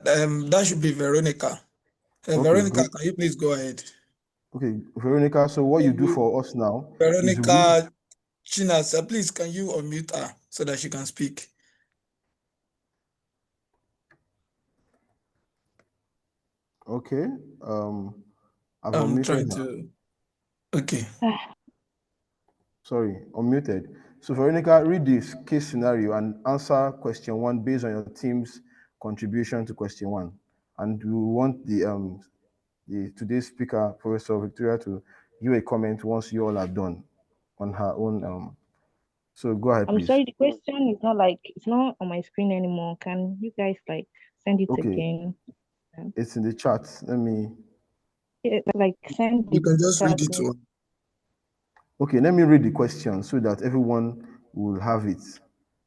That should be Veronica. Okay, Veronica, can you please go ahead? Okay, Veronica, so what you do for us now is Veronica Chinasa, please can you unmute her so that she can speak? okay. I've I'm unmuted trying her. to. Okay. Sorry, unmuted. So Veronica, read this case scenario and answer question one based on your team's contribution to question one. And we want the today's speaker, Professor Victoria, to give a comment once you all are done on her own. So go ahead, I'm please. sorry, the question is not like it's not on my screen anymore. Can you guys like send it Okay, again? it's in the chat. Let me. Like send You the can just read chat. it to her. Okay, let me read the question so that everyone will have it.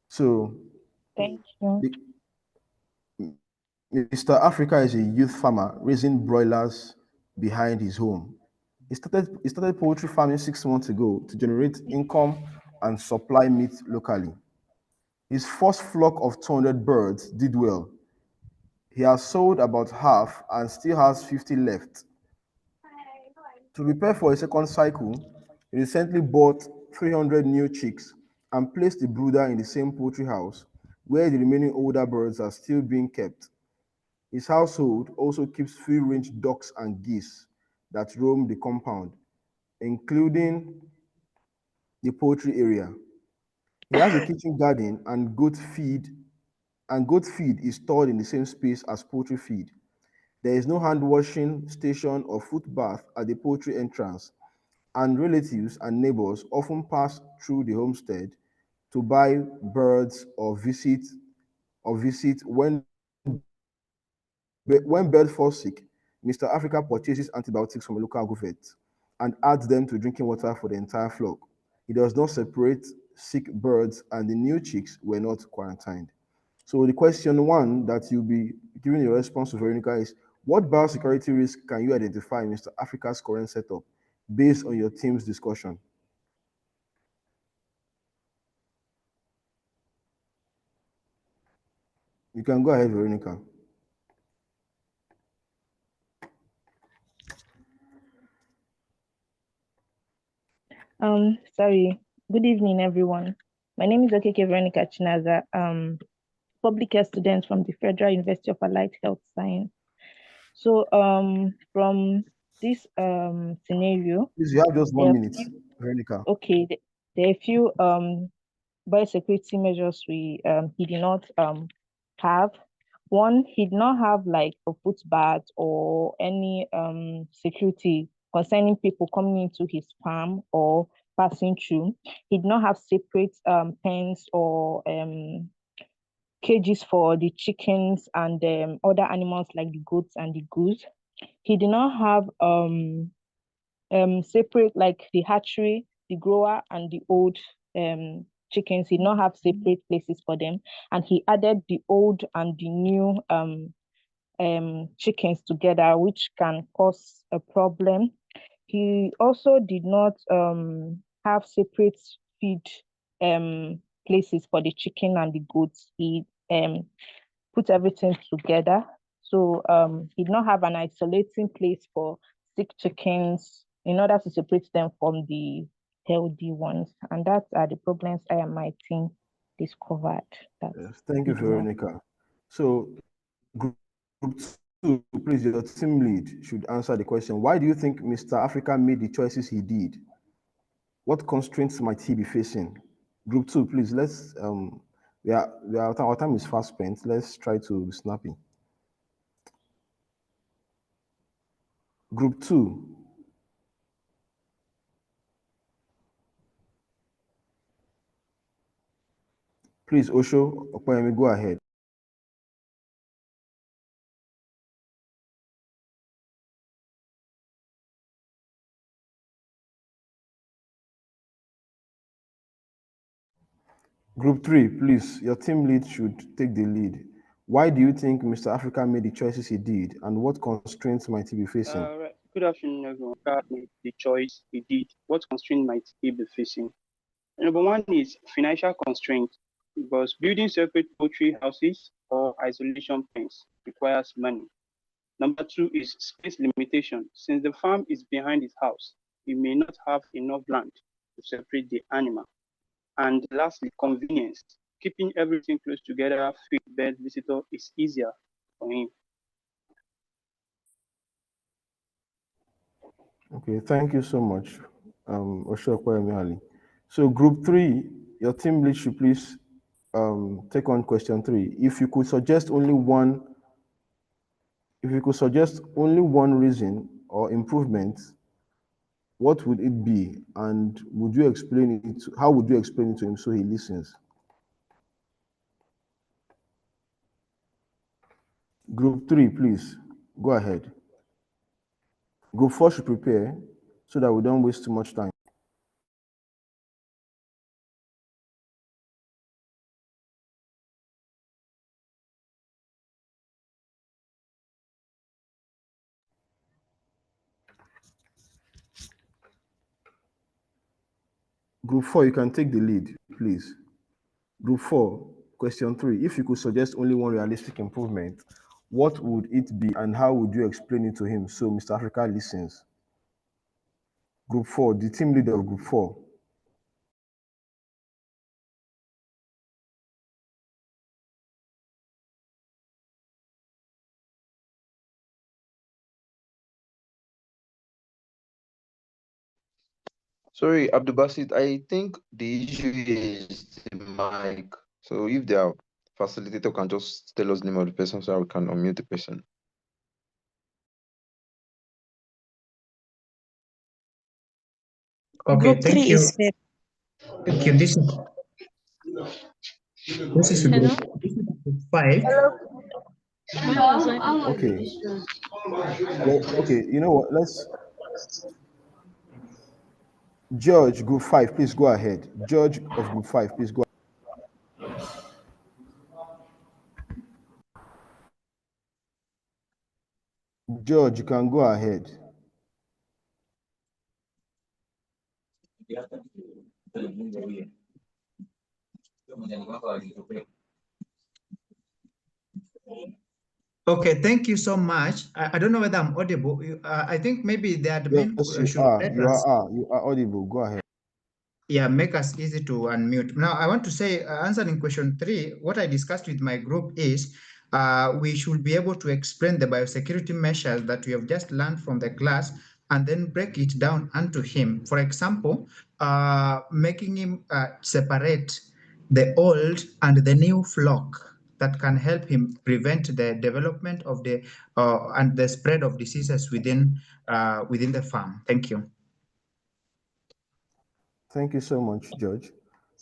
So, Thank you. Mr. Africa is a youth farmer raising broilers behind his home. He started poultry farming 6 months ago to generate income and supply meat locally. His first flock of 200 birds did well. He has sold about half and still has 50 left. To prepare for a second cycle, he recently bought 300 new chicks and placed the brooder in the same poultry house where the remaining older birds are still being kept. His household also keeps free-range ducks and geese that roam the compound, including the poultry area. He has a kitchen garden and goat feed is stored in the same space as poultry feed. There is no hand washing station or foot bath at the poultry entrance, and relatives and neighbors often pass through the homestead to buy birds or visit when birds fall sick. Mr. Africa purchases antibiotics from a local vet and adds them to drinking water for the entire flock. He does not separate sick birds, and the new chicks were not quarantined. So the question one that you'll be giving your response to Veronica is, what biosecurity risk can you identify in Mr. Africa's current setup based on your team's discussion? You can go ahead, Veronica. Sorry. Good evening, everyone. My name is Okeke Veronica Chinaza, public health student from the Federal University of Applied Health Science. So, from this scenario, Please, you have just 1 minute, Veronica. okay, there are a few biosecurity measures he did not have. One, he did not have like a foot bath or any security concerning people coming into his farm or passing through. He did not have separate pens or cages for the chickens and other animals like the goats and the goose. He did not have separate like the hatchery, the grower, and the old chickens. He did not have separate places for them, and he added the old and the new chickens together, which can cause a problem. He also did not have separate feed places for the chicken and the goats. He put everything together. So he did not have an isolating place for sick chickens in order to separate them from the healthy ones. And that are the problems I and my team discovered. Yes, thank you, Veronica. So, group two, please, your team lead should answer the question. Why do you think Mr. Africa made the choices he did? What constraints might he be facing? Group two, please, let's, our time is fast spent. Let's try to be snappy. Group two. Please, Osho, Okoyemi, go ahead. Group three, please, your team lead should take the lead. Why do you think Mr. Africa made the choices he did, and what constraints might he be facing? Good afternoon, everyone. Made the choice he did. What constraint might he be facing? Number one is financial constraint, because building separate poultry houses or isolation pens requires money. Number two is space limitation. Since the farm is behind his house, he may not have enough land to separate the animal. And lastly, convenience. Keeping everything close together, feed, bed, visitor is easier for him. Okay, thank you so much, Osho Okoyemi Ali. So group three, your team lead should please take on question three. If you could suggest only one reason or improvement, what would it be? And would you explain it? How would you explain it to him so he listens? Group three, please, go ahead. Group four should prepare so that we don't waste too much time. Group four, you can take the lead, please. Group four, question three. If you could suggest only one realistic improvement, what would it be and how would you explain it to him so Mr. Africa listens? Group four, the team leader of group four. Sorry, Abdulbasit, I think the issue is the mic. So if the facilitator can just tell us the name of the person so we can unmute the person. Okay, Group thank three you. is Feb. Thank you. This is Hello. group 5. Okay. Okay, you know what? Let's George, group five, please go ahead. George of group five, please go. George, you can go ahead. Okay, thank you so much. I don't know whether I'm audible. I think maybe the admin Yes, you should are. let You us. are audible. Go ahead. Yeah, make us easy to unmute. Now, I want to say, answering question 3, what I discussed with my group is we should be able to explain the biosecurity measures that we have just learned from the class and then break it down unto him. For example, making him separate the old and the new flock that can help him prevent the development of the and the spread of diseases within the farm. Thank you. Thank you so much, George.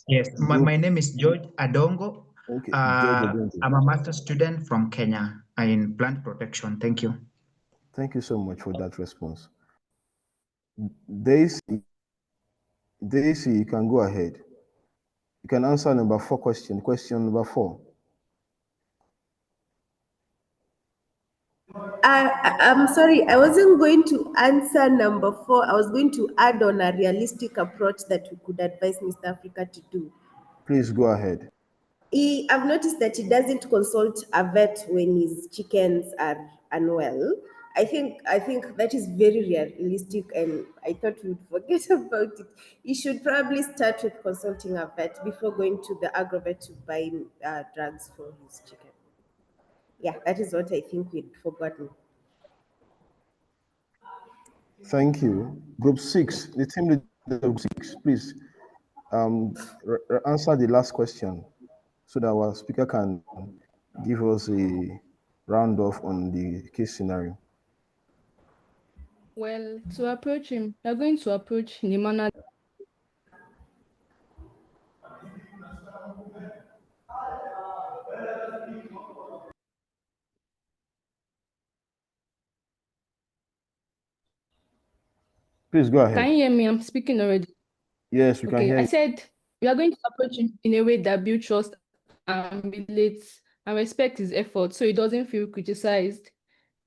Yes, my name is George Adongo. Okay, George Adongo. I'm a master student from Kenya in plant protection. Thank you. Thank you so much for that response. Daisy, you can go ahead. You can answer number 4 question. Question number 4. I'm sorry, I wasn't going to answer number 4. I was going to add on a realistic approach that we could advise Mr. Africa to do. Please go ahead. I've noticed that he doesn't consult a vet when his chickens are unwell. I think that is very realistic, and I thought we'd forget about it. He should probably start with consulting a vet before going to the agrovet to buy drugs for his chicken. Yeah, that is what I think we'd forgotten. Thank you. Group 6, the team leader of Group 6, please answer the last question so that our speaker can give us a round off on the case scenario. Well, to approach him, we're going to approach in a manner. Please go ahead. Can you hear me? I'm speaking already. Yes, we can hear I you. said we are going to approach him in a way that builds trust and relates and respect his effort so he doesn't feel criticized.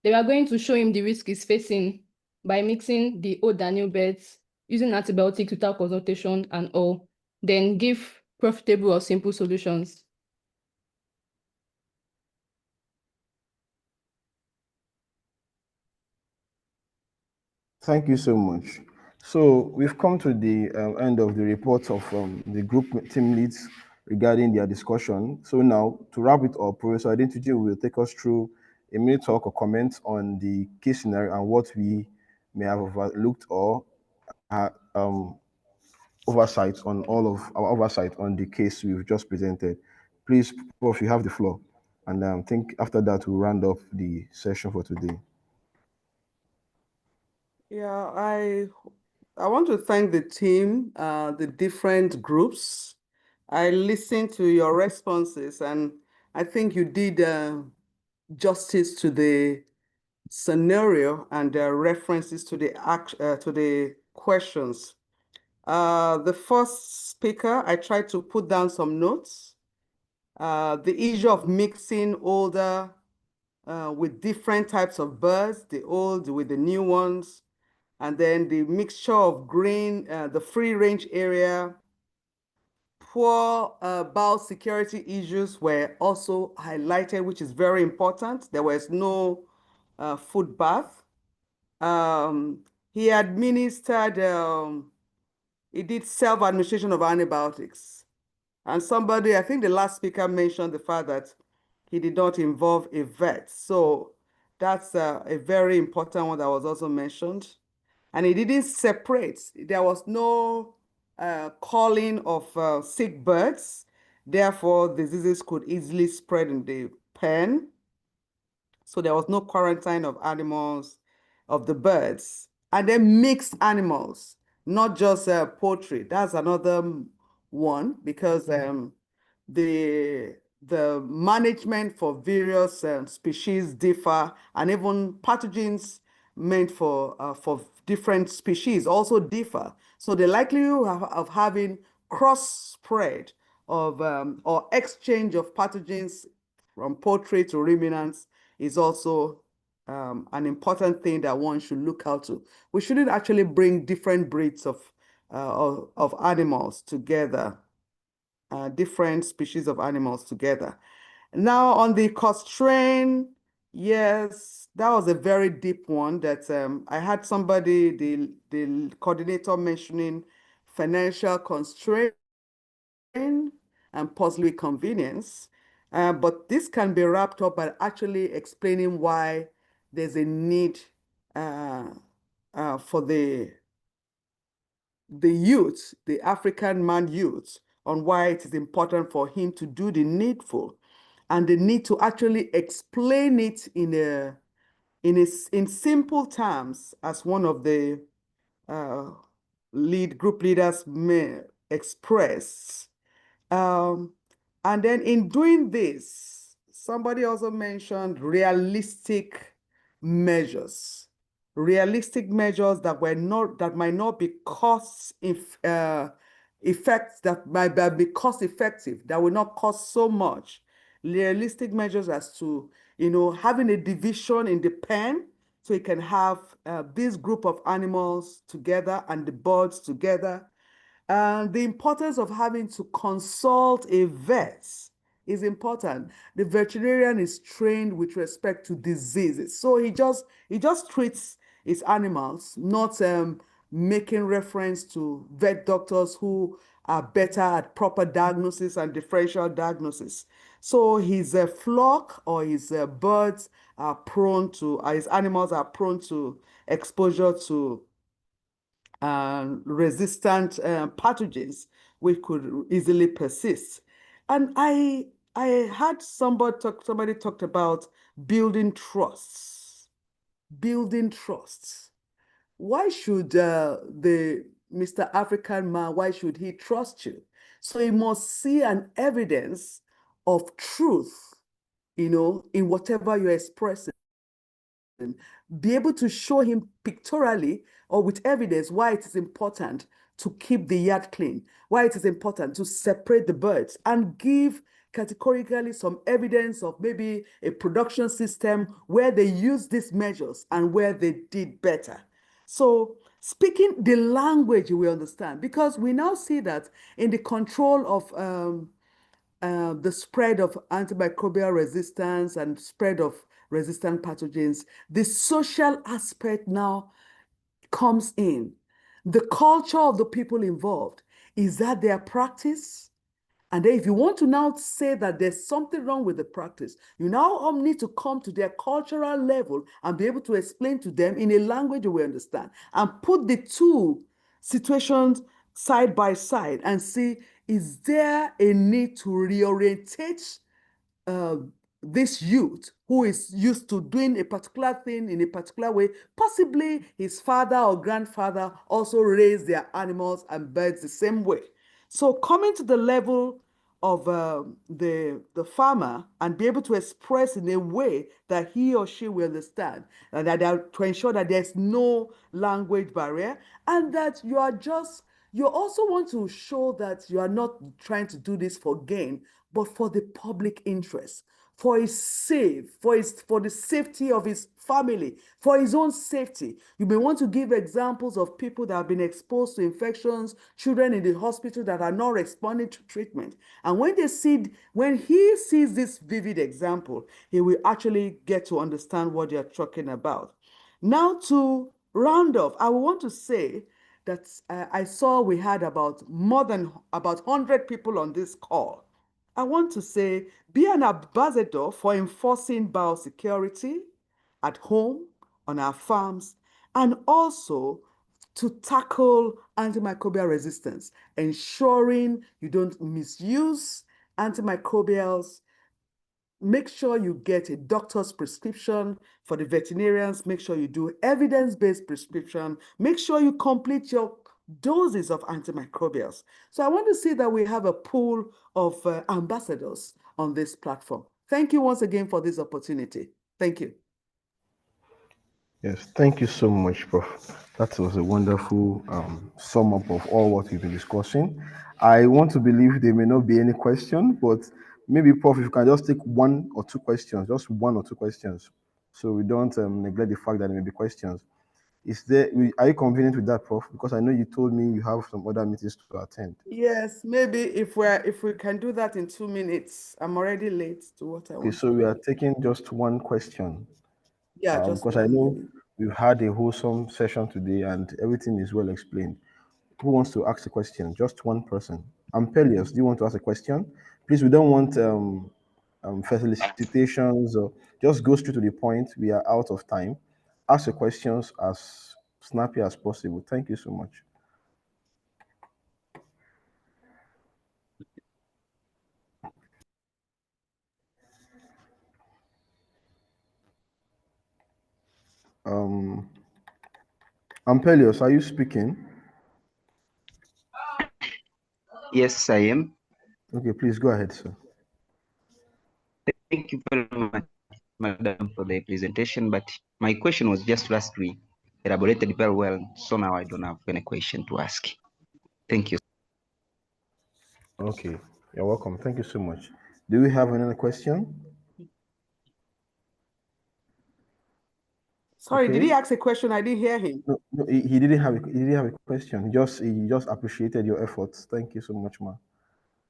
They are going to show him the risk he's facing by mixing the old and new beds, using antibiotics without consultation and all, then give profitable or simple solutions. Thank you so much. So we've come to the end of the report of the group team leads regarding their discussion. So now, to wrap it up, Professor Adetunji will take us through a minute talk or comment on the case scenario and what we may have overlooked or oversight on all of our oversight on the case we've just presented. Please, Prof, you have the floor. And I think after that, we'll round up the session for today. Yeah, I want to thank the team, the different groups. I listened to your responses, and I think you did justice to the scenario and the references to the questions. The first speaker, I tried to put down some notes. The issue of mixing older with different types of birds, the old with the new ones, and then the mixture of green, the free-range area, poor biosecurity issues were also highlighted, which is very important. There was no food bath. He administered, he did self-administration of antibiotics. And somebody, I think the last speaker mentioned the fact that he did not involve a vet. So that's a very important one that was also mentioned. And he didn't separate. There was no calling of sick birds. Therefore, diseases could easily spread in the pen. So there was no quarantine of animals, of the birds. And then mixed animals, not just poultry. That's another one because the management for various species differ, and even pathogens meant for different species also differ. So the likelihood of having cross spread of or exchange of pathogens from poultry to ruminants is also an important thing that one should look out to. We shouldn't actually bring different breeds of animals together, different species of animals together. Now on the constraint, yes, that was a very deep one that I had somebody, the coordinator mentioning financial constraint and possibly convenience. But this can be wrapped up by actually explaining why there's a need for the youth, the African man youth, on why it is important for him to do the needful, and the need to actually explain it in simple terms, as one of the group leaders may express. And then in doing this, somebody also mentioned realistic measures. Realistic measures that might not be that might be cost effective, that will not cost so much. Realistic measures as to, having a division in the pen, so you can have this group of animals together and the birds together, And the importance of having to consult a vet is important. The veterinarian is trained with respect to diseases. So he just treats his animals, not making reference to vet doctors who are better at proper diagnosis and differential diagnosis. So his flock or his birds are prone to, his animals are prone to exposure to resistant pathogens which could easily persist. And I had somebody talked about building trusts. Building trusts. Why should the Mr. African man, why should he trust you? So he must see an evidence of truth, in whatever you're expressing. Be able to show him pictorially or with evidence why it is important to keep the yard clean, why it is important to separate the birds, and give categorically some evidence of maybe a production system where they use these measures and where they did better. So speaking the language we understand, because we now see that in the control of the spread of antimicrobial resistance and spread of resistant pathogens, the social aspect now comes in. The culture of the people involved, is that their practice? And then if you want to now say that there's something wrong with the practice, you now need to come to their cultural level and be able to explain to them in a language we understand and put the two situations side by side and see, is there a need to reorientate this youth who is used to doing a particular thing in a particular way? Possibly his father or grandfather also raised their animals and birds the same way. So coming to the level of the farmer and be able to express in a way that he or she will understand, and that to ensure that there's no language barrier, and that you also want to show that you are not trying to do this for gain, but for the public interest, for his for the safety of his family, for his own safety. You may want to give examples of people that have been exposed to infections, children in the hospital that are not responding to treatment. And when he sees this vivid example, he will actually get to understand what you're talking about. Now, to round off, I want to say that I saw we had about 100 people on this call. I want to say, be an ambassador for enforcing biosecurity at home, on our farms, and also to tackle antimicrobial resistance, ensuring you don't misuse antimicrobials. Make sure you get a doctor's prescription. For the veterinarians, make sure you do evidence-based prescription. Make sure you complete your doses of antimicrobials. So I want to see that we have a pool of ambassadors on this platform. Thank you once again for this opportunity. Thank you. Yes, thank you so much, Prof. That was a wonderful sum up of all what we've been discussing. I want to believe there may not be any question, but maybe, Prof, if you can just take one or two questions, just one or two questions, so we don't neglect the fact that there may be questions. Are you convenient with that, Prof? Because I know you told me you have some other meetings to attend. Yes, maybe if we can do that in 2 minutes. I'm already late to what I Okay, want so to we do. are taking just one question. Yeah, just Because I one know minute. we've had a wholesome session today and everything is well explained. Who wants to ask a question? Just one person. Ampelius, do you want to ask a question? Please, we don't want felicitations or just go straight to the point. We are out of time. Ask your questions as snappy as possible. Thank you so much. Ampelius, are you speaking? Yes, I am. Okay, please go ahead, sir. Thank you very much, Madam, for the presentation. But my question was just lastly elaborated very well. So now I don't have any question to ask. Thank you. Okay, you're welcome. Thank you so much. Do we have another question? Sorry, did he Okay. ask a question? I didn't hear him. No, no, he didn't have he didn't have a question. He just appreciated your efforts. Thank you so much, ma.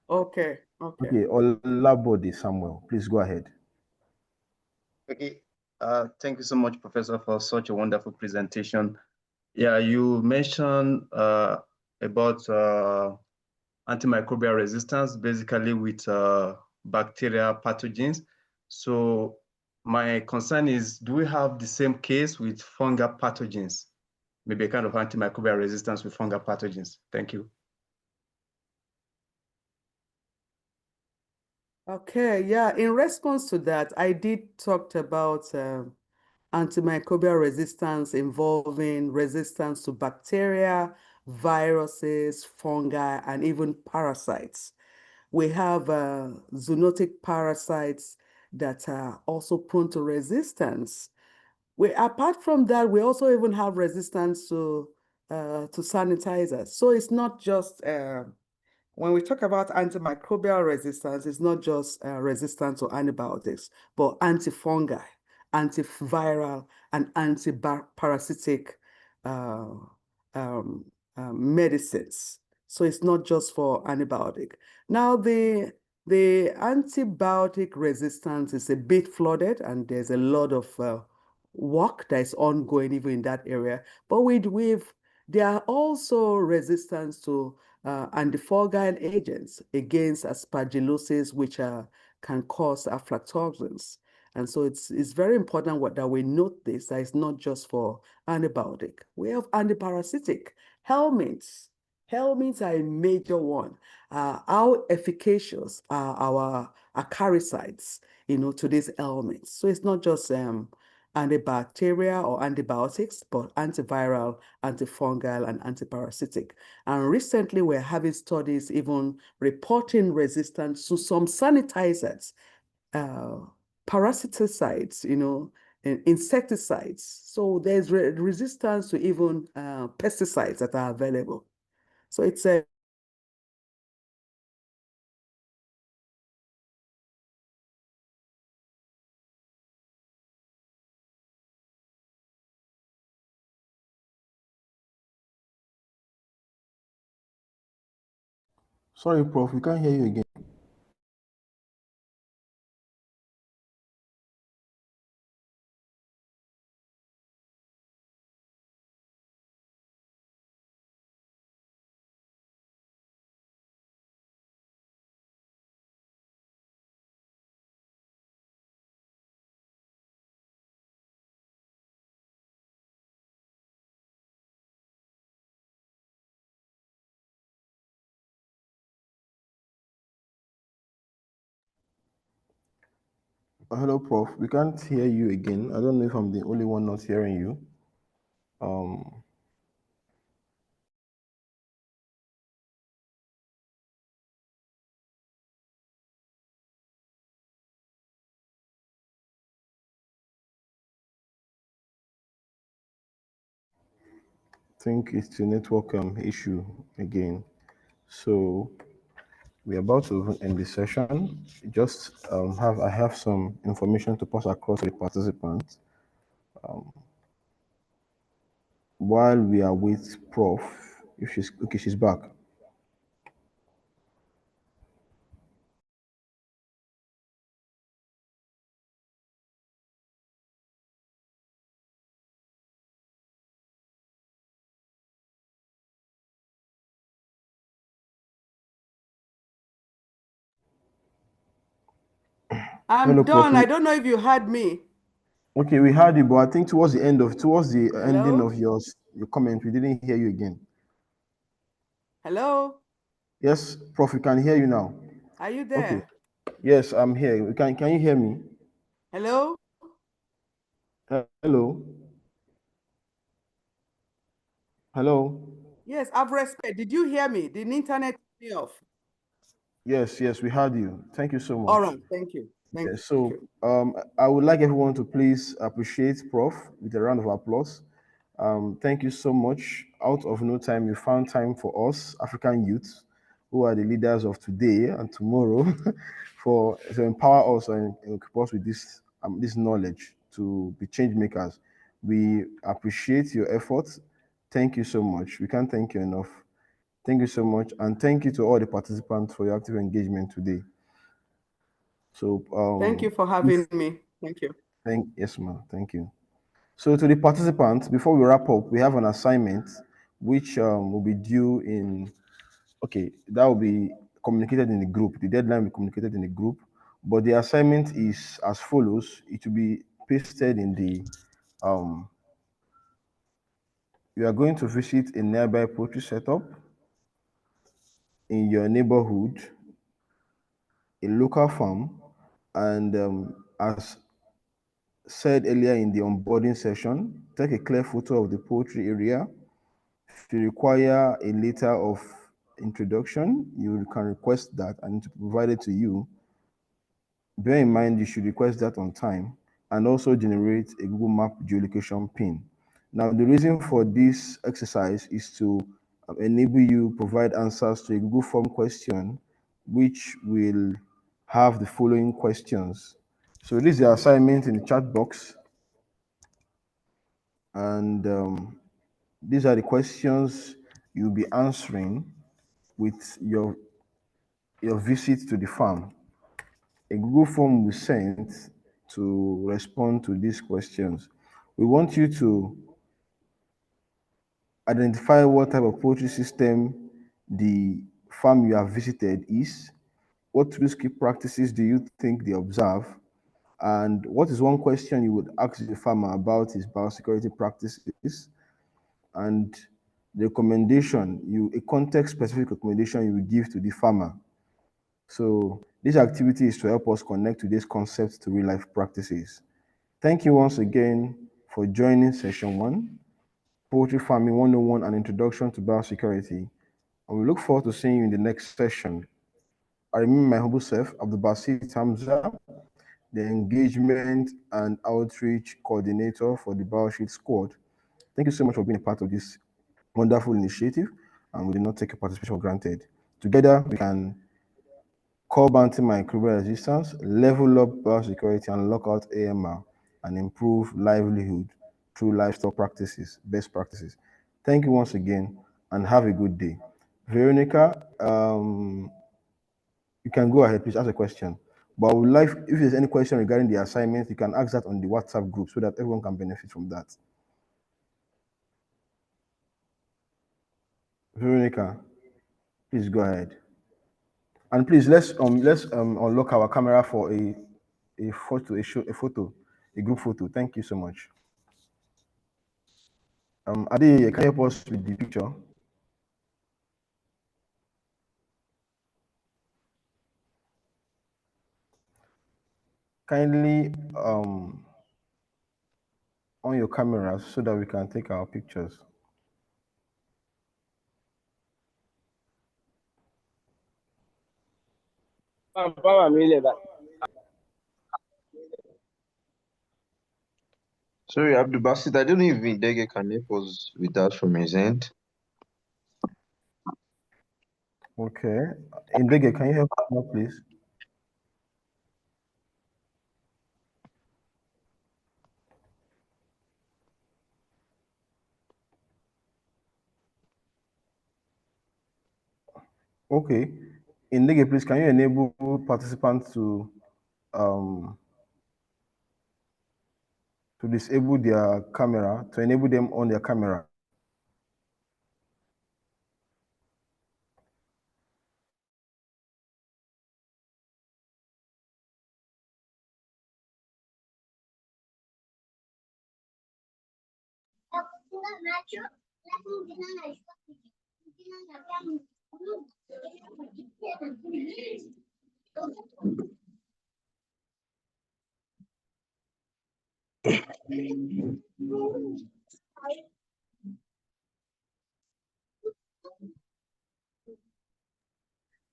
Okay, okay. Okay, Olabode Samuel, please go ahead. Okay. Thank you so much, Professor, for such a wonderful presentation. Yeah, you mentioned about antimicrobial resistance, basically with bacterial pathogens. So my concern is, do we have the same case with fungal pathogens? Maybe a kind of antimicrobial resistance with fungal pathogens. Thank you. Okay, yeah, in response to that, I did talk about antimicrobial resistance involving resistance to bacteria, viruses, fungi, and even parasites. We have zoonotic parasites that are also prone to resistance. Apart from that, we also even have resistance to sanitizers. So it's not just when we talk about antimicrobial resistance, it's not just resistance to antibiotics, but antifungi, antiviral, and antiparasitic uh, medicines. So it's not just for antibiotic. Now, the antibiotic resistance is a bit flooded, and there's a lot of work that is ongoing even in that area. But there are also resistance to antifungal agents against aspergillosis, which can cause aflatoxins. And so it's very important that we note this, that it's not just for antibiotic. We have antiparasitic helminths. Helminths are a major one. How efficacious are our acaricides, to these helminths? So it's not just antibacterial or antibiotics, but antiviral, antifungal, and antiparasitic. And recently, we're having studies even reporting resistance to some sanitizers, parasiticides, and insecticides. So there's resistance to even pesticides that are available. So it's a Sorry, Prof, we can't hear you again. Hello, Prof. We can't hear you again. I don't know if I'm the only one not hearing you. Think it's a network issue again. So we're about to end the session. Just I have some information to pass across to the participants. While we are with Prof, if she's okay, she's back. I'm Hello, Prof. done. I don't know if you heard me. Okay, we heard you, but I think towards the ending Hello? of your comment, we didn't hear you again. Hello? Yes, Prof, we can hear you now. Are you Okay. there? Yes, I'm here. Can you hear me? Hello? Hello? Hello? Yes, I've respect. Did you hear me? Did the internet turn me off? Yes, we heard you. Thank you so All much. right, thank you. Thank Yeah, you. so I would like everyone to please appreciate Prof with a round of applause. Thank you so much. Out of no time, you found time for us, African youths, who are the leaders of today and tomorrow, to empower us and equip us with this knowledge to be change makers. We appreciate your efforts. Thank you so much. We can't thank you enough. Thank you so much. And thank you to all the participants for your active engagement today. So thank you for having me. Thank you. Yes, ma'am. Thank you. So to the participants, before we wrap up, we have an assignment which will be due in, okay, that will be communicated in the group. The deadline will be communicated in the group, but the assignment is as follows. It will be pasted in the, you are going to visit a nearby poultry setup in your neighborhood, a local farm, and as said earlier in the onboarding session, take a clear photo of the poultry area. If you require a letter of introduction, you can request that and to provide it to you. Bear in mind, you should request that on time and also generate a Google Map geolocation pin. Now, the reason for this exercise is to enable you provide answers to a Google form question, which will have the following questions. So this is the assignment in the chat box. And these are the questions you'll be answering with your visit to the farm. A Google form will be sent to respond to these questions. We want you to identify what type of poultry system the farm you have visited is. What risky practices do you think they observe? And what is one question you would ask the farmer about his biosecurity practices? And the recommendation, a context-specific recommendation you will give to the farmer. So this activity is to help us connect today's concepts to real-life practices. Thank you once again for joining session 1, Poultry Farming 101, an introduction to biosecurity. And we look forward to seeing you in the next session. I remain my humble self, Abdulbasit Hamza, the Engagement and Outreach Coordinator for the Bioshield Squad. Thank you so much for being a part of this wonderful initiative, and we do not take your participation for granted. Together, we can curb antimicrobial resistance, level up biosecurity, and lock out AMR, and improve livelihood through livestock practices, best practices. Thank you once again, and have a good day. Veronica, you can go ahead, please ask a question. But I would like, if there's any question regarding the assignment, you can ask that on the WhatsApp group so that everyone can benefit from that. Veronica, please go ahead. And please let's unlock our camera for a photo, a group photo. Thank you so much. Ade, can you help us with the picture? Kindly on your cameras so that we can take our pictures. Sorry, Abdul Basit, I don't know if Indege can help us with that from his end. Okay. Indege, can you help us now, please? Okay. Indege, please, can you enable participants to disable their camera, to enable them on their camera?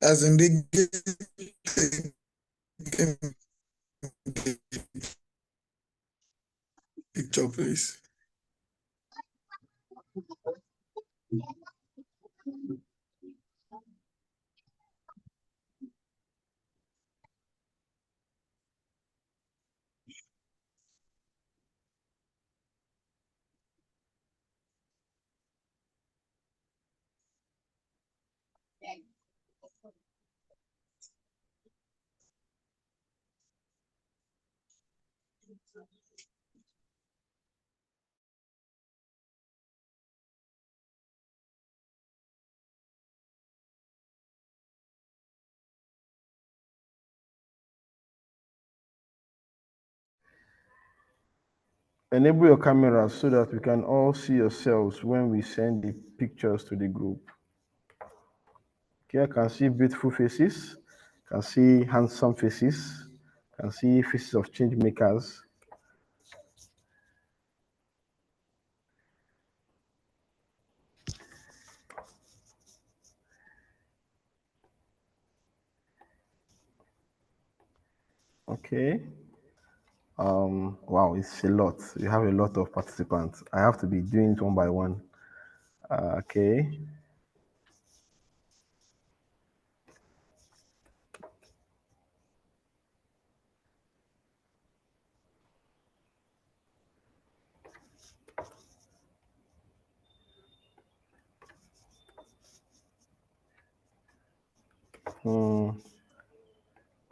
As in the picture, please. Enable your camera so that we can all see yourselves when we send the pictures to the group. Okay, I can see beautiful faces, can see handsome faces, can see faces of change makers. Okay. Wow, it's a lot. You have a lot of participants. I have to be doing it one by one. Okay.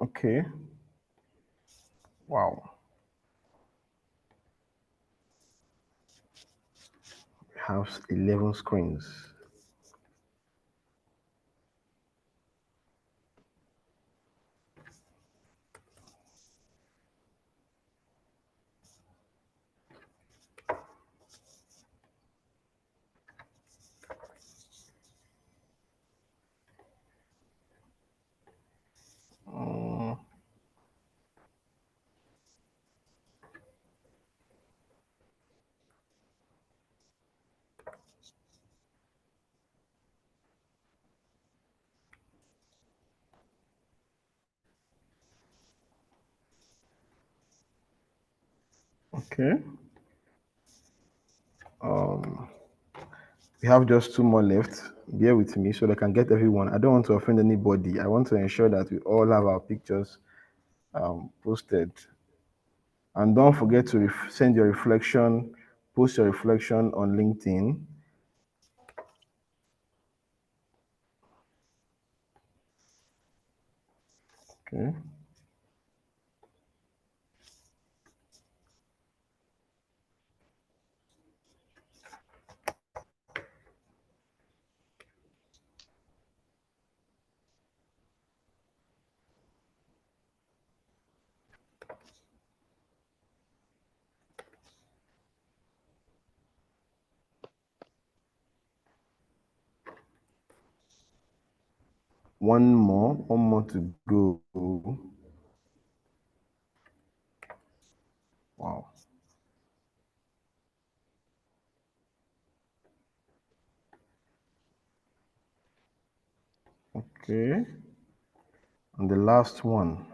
Okay. Wow. We have 11 screens. Okay. We have just 2 more left. Bear with me so that I can get everyone. I don't want to offend anybody. I want to ensure that we all have our pictures posted. And don't forget to send your reflection, post your reflection on LinkedIn. Okay. One more to go. Wow. Okay. And the last one.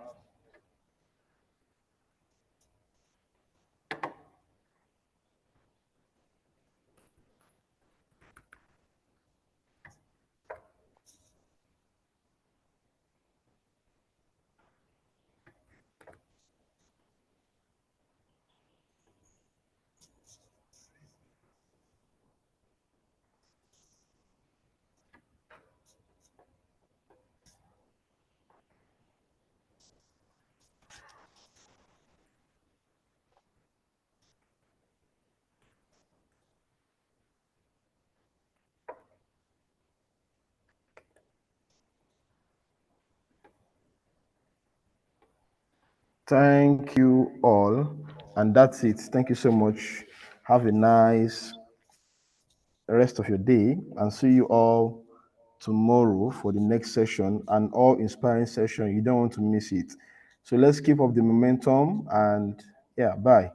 Thank you all. And that's it. Thank you so much. Have a nice rest of your day and see you all tomorrow for the next session, an all-inspiring session. You don't want to miss it. So let's keep up the momentum and yeah, bye.